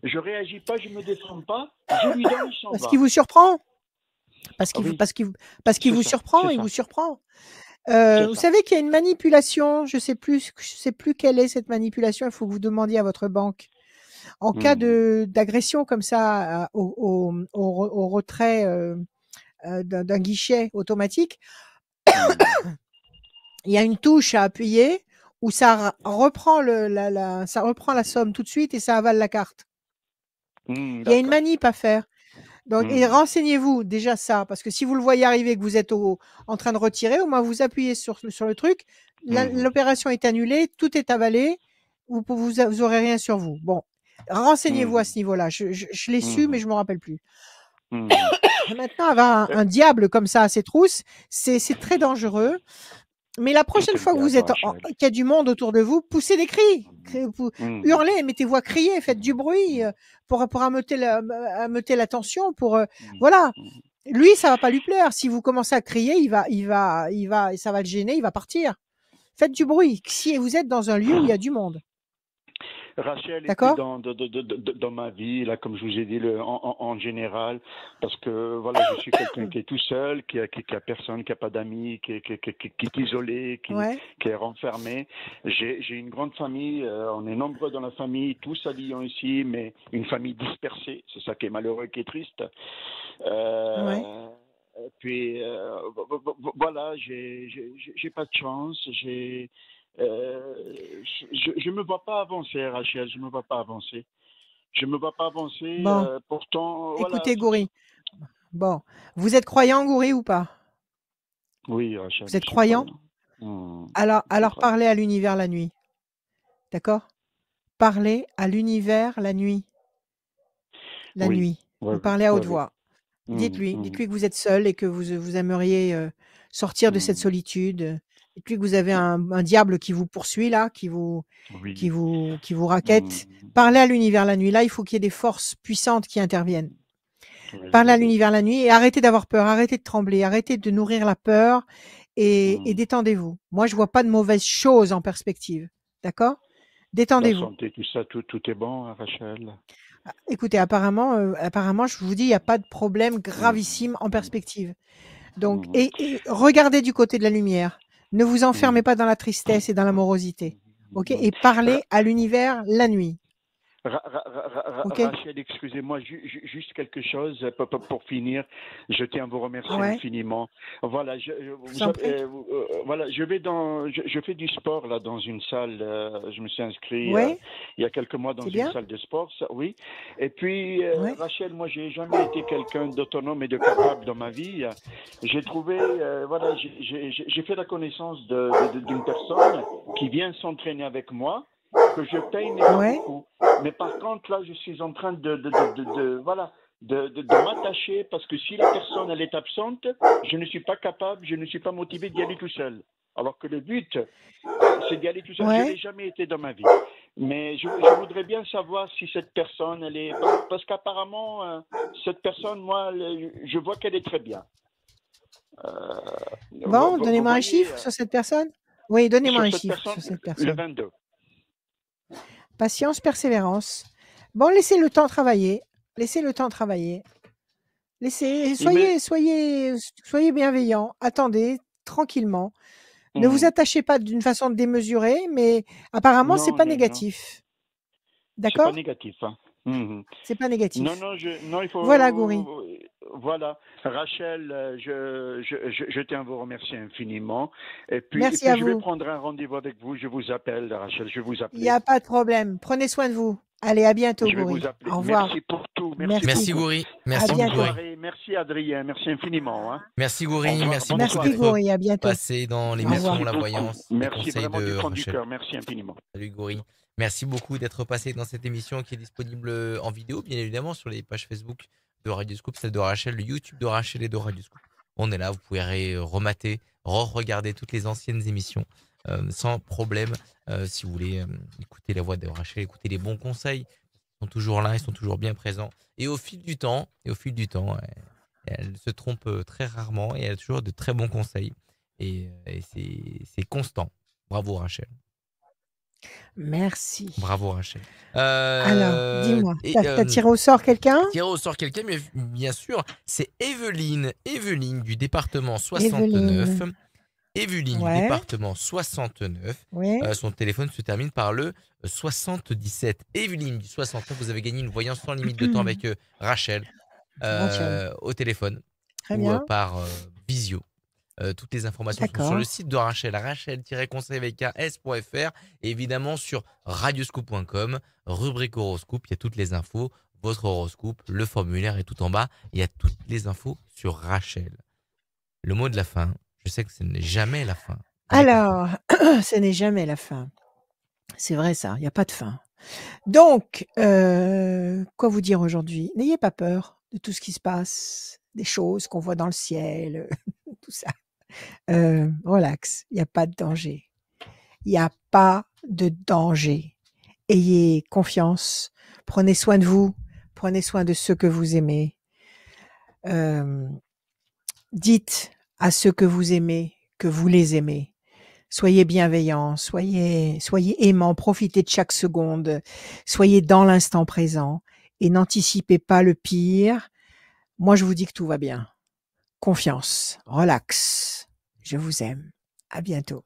Je réagis pas, je me défends pas, je lui donne, il s'en Parce va. qu'il vous surprend. Parce Ah qu'il oui, parce qu'il c'est vous ça, surprend, c'est il ça, vous surprend. c'est Vous ça. savez qu'il y a une manipulation, je sais plus quelle est cette manipulation, il faut que vous demandiez à votre banque. En cas d'agression comme ça au retrait d'un guichet automatique, il y a une touche à appuyer où ça reprend ça reprend la somme tout de suite et ça avale la carte. Il y a une D'accord. manip à faire. Donc, et renseignez-vous déjà ça, parce que si vous le voyez arriver, que vous êtes en train de retirer, au moins vous appuyez sur le truc, l'opération est annulée, tout est avalé, vous aurez rien sur vous. Bon, renseignez-vous à ce niveau-là. Je l'ai su, mais je me rappelle plus. Maintenant, avoir un diable comme ça à ses trousses, c'est très dangereux. Mais la prochaine fois que vous êtes qu'il y a du monde autour de vous, poussez des cris, hurlez, mettez-vous à crier, faites du bruit pour ameuter l'attention. Voilà. Lui, ça va pas lui plaire. Si vous commencez à crier, ça va le gêner, il va partir. Faites du bruit. Si vous êtes dans un lieu où il y a du monde. Rachel, et puis D'accord? dans ma vie, là, comme je vous ai dit, en général, parce que voilà, je suis quelqu'un qui est tout seul, qui a personne, qui a pas d'amis, qui est isolé, qui est renfermé. J'ai une grande famille, on est nombreux dans la famille, tous à Lyon ici, mais une famille dispersée. C'est ça qui est malheureux, qui est triste. Puis voilà, j'ai pas de chance, je me vois pas avancer, Rachel, je me vois pas avancer. Je me vois pas avancer, Bon. pourtant... Écoutez, Goury. Bon. Vous êtes croyant, Goury, ou pas? Oui, Rachel. Vous êtes croyant? Alors parlez à l'univers la nuit. D'accord? Parlez à l'univers la nuit. La nuit. Vous parlez à haute voix. Dites-lui que vous êtes seul et que vous aimeriez sortir de cette solitude. Dites-lui que vous avez un diable qui vous poursuit là, qui vous raquette. Parlez à l'univers la nuit. Là, il faut qu'il y ait des forces puissantes qui interviennent. Parlez à l'univers la nuit et arrêtez d'avoir peur, arrêtez de trembler, arrêtez de nourrir la peur et détendez-vous. Moi, je vois pas de mauvaises choses en perspective. D'accord? Détendez-vous. La santé, tout ça, tout est bon, Rachel. Écoutez, apparemment, je vous dis, il n'y a pas de problème gravissime en perspective. Donc, et regardez du côté de la lumière. Ne vous enfermez pas dans la tristesse et dans la morosité. Ok? Et parlez à l'univers la nuit. Rachel, excusez-moi, juste quelque chose pour finir. Je tiens à vous remercier infiniment. Voilà, voilà, je fais du sport là dans une salle. Je me suis inscrit il y a quelques mois dans une salle de sport. Oui. Et puis Rachel, moi, j'ai jamais été quelqu'un d'autonome et de capable dans ma vie. J'ai trouvé, voilà, j'ai fait la connaissance d'une personne qui vient s'entraîner avec moi, que je paye, mais pas beaucoup. Mais par contre, là, je suis en train de m'attacher, parce que si la personne, elle est absente, je ne suis pas capable, je ne suis pas motivé d'y aller tout seul. Alors que le but, c'est d'y aller tout seul. Je n'ai jamais été dans ma vie. Mais je voudrais bien savoir si cette personne, elle est... Parce qu'apparemment, cette personne, moi, je vois qu'elle est très bien. Bon, Vous donnez-moi un voyez, chiffre sur cette personne. Oui, donnez-moi sur un cette chiffre personne, sur cette le personne. 22. Patience, persévérance. Bon, laissez le temps travailler. Laissez le temps travailler. Laissez, Il me... soyez bienveillant. Attendez tranquillement. Ne vous Mhm. attachez pas d'une façon démesurée, mais apparemment, c'est Non, pas non, non. négatif. C'est pas D'accord? négatif. Hein. Mhm. C'est pas Non, négatif. non, non, il Voilà, Goury. faut. Voilà. Rachel, je tiens à vous remercier infiniment. Et Merci puis à je vais vous. prendre un rendez-vous avec vous. Je vous appelle, Rachel, je vais vous Il n'y appeler. a pas de problème. Prenez soin de vous. Allez, à bientôt, Je vais Goury. vous appeler. Au revoir. Merci pour tout. Merci. Merci Goury. À Merci Bonne bientôt. Goury. soirée. Merci Adrien. Merci infiniment. Hein. Merci Au Goury. revoir. Merci Bonne beaucoup Merci, soirée. d'être Goury. À bientôt. passé dans Au l'émission revoir. La Beaucoup. Voyance, les Merci conseils vraiment du de fond du Rachel. cœur. Merci infiniment. Salut Goury. Merci beaucoup d'être passé dans cette émission qui est disponible en vidéo, bien évidemment, sur les pages Facebook de Radioscoop, celle de Rachel, le YouTube de Rachel et de Radioscoop. On est là, vous pouvez remater, re-regarder toutes les anciennes émissions sans problème. Si vous voulez écouter la voix de Rachel, écouter les bons conseils, ils sont toujours là, ils sont toujours bien présents. Et au fil du temps, elle se trompe très rarement et elle a toujours de très bons conseils. Et c'est constant. Bravo Rachel. Merci. Bravo Rachel. Alors, dis-moi, Et, t'as tiré au sort quelqu'un? tiré au sort quelqu'un, mais bien sûr, c'est Evelyne du département 69. Evelyne. Evelyne du Ouais. département 69. Oui. Son téléphone se termine par le 77. Evelyne du 69, vous avez gagné une voyance sans limite de temps avec Rachel Rachel. au téléphone Très ou bien. par visio. Toutes les informations sont sur le D'accord. site de Rachel, rachel-conseil avec s.fr, et évidemment sur radioscoop.com, rubrique horoscope, il y a toutes les infos, votre horoscope, le formulaire est tout en bas, il y a toutes les infos sur Rachel. Le mot de la fin, je sais que ce n'est jamais la fin. Alors, ce n'est jamais la fin. C'est vrai ça, il n'y a pas de fin. Donc, quoi vous dire aujourd'hui? N'ayez pas peur de tout ce qui se passe, des choses qu'on voit dans le ciel, tout ça. Relax, il n'y a pas de danger. Il n'y a pas de danger. Ayez confiance, prenez soin de vous, prenez soin de ceux que vous aimez. Dites à ceux que vous aimez que vous les aimez. Soyez bienveillants, soyez aimants, profitez de chaque seconde, soyez dans l'instant présent et n'anticipez pas le pire. Moi, je vous dis que tout va bien. Confiance, relax. Je vous aime. À bientôt.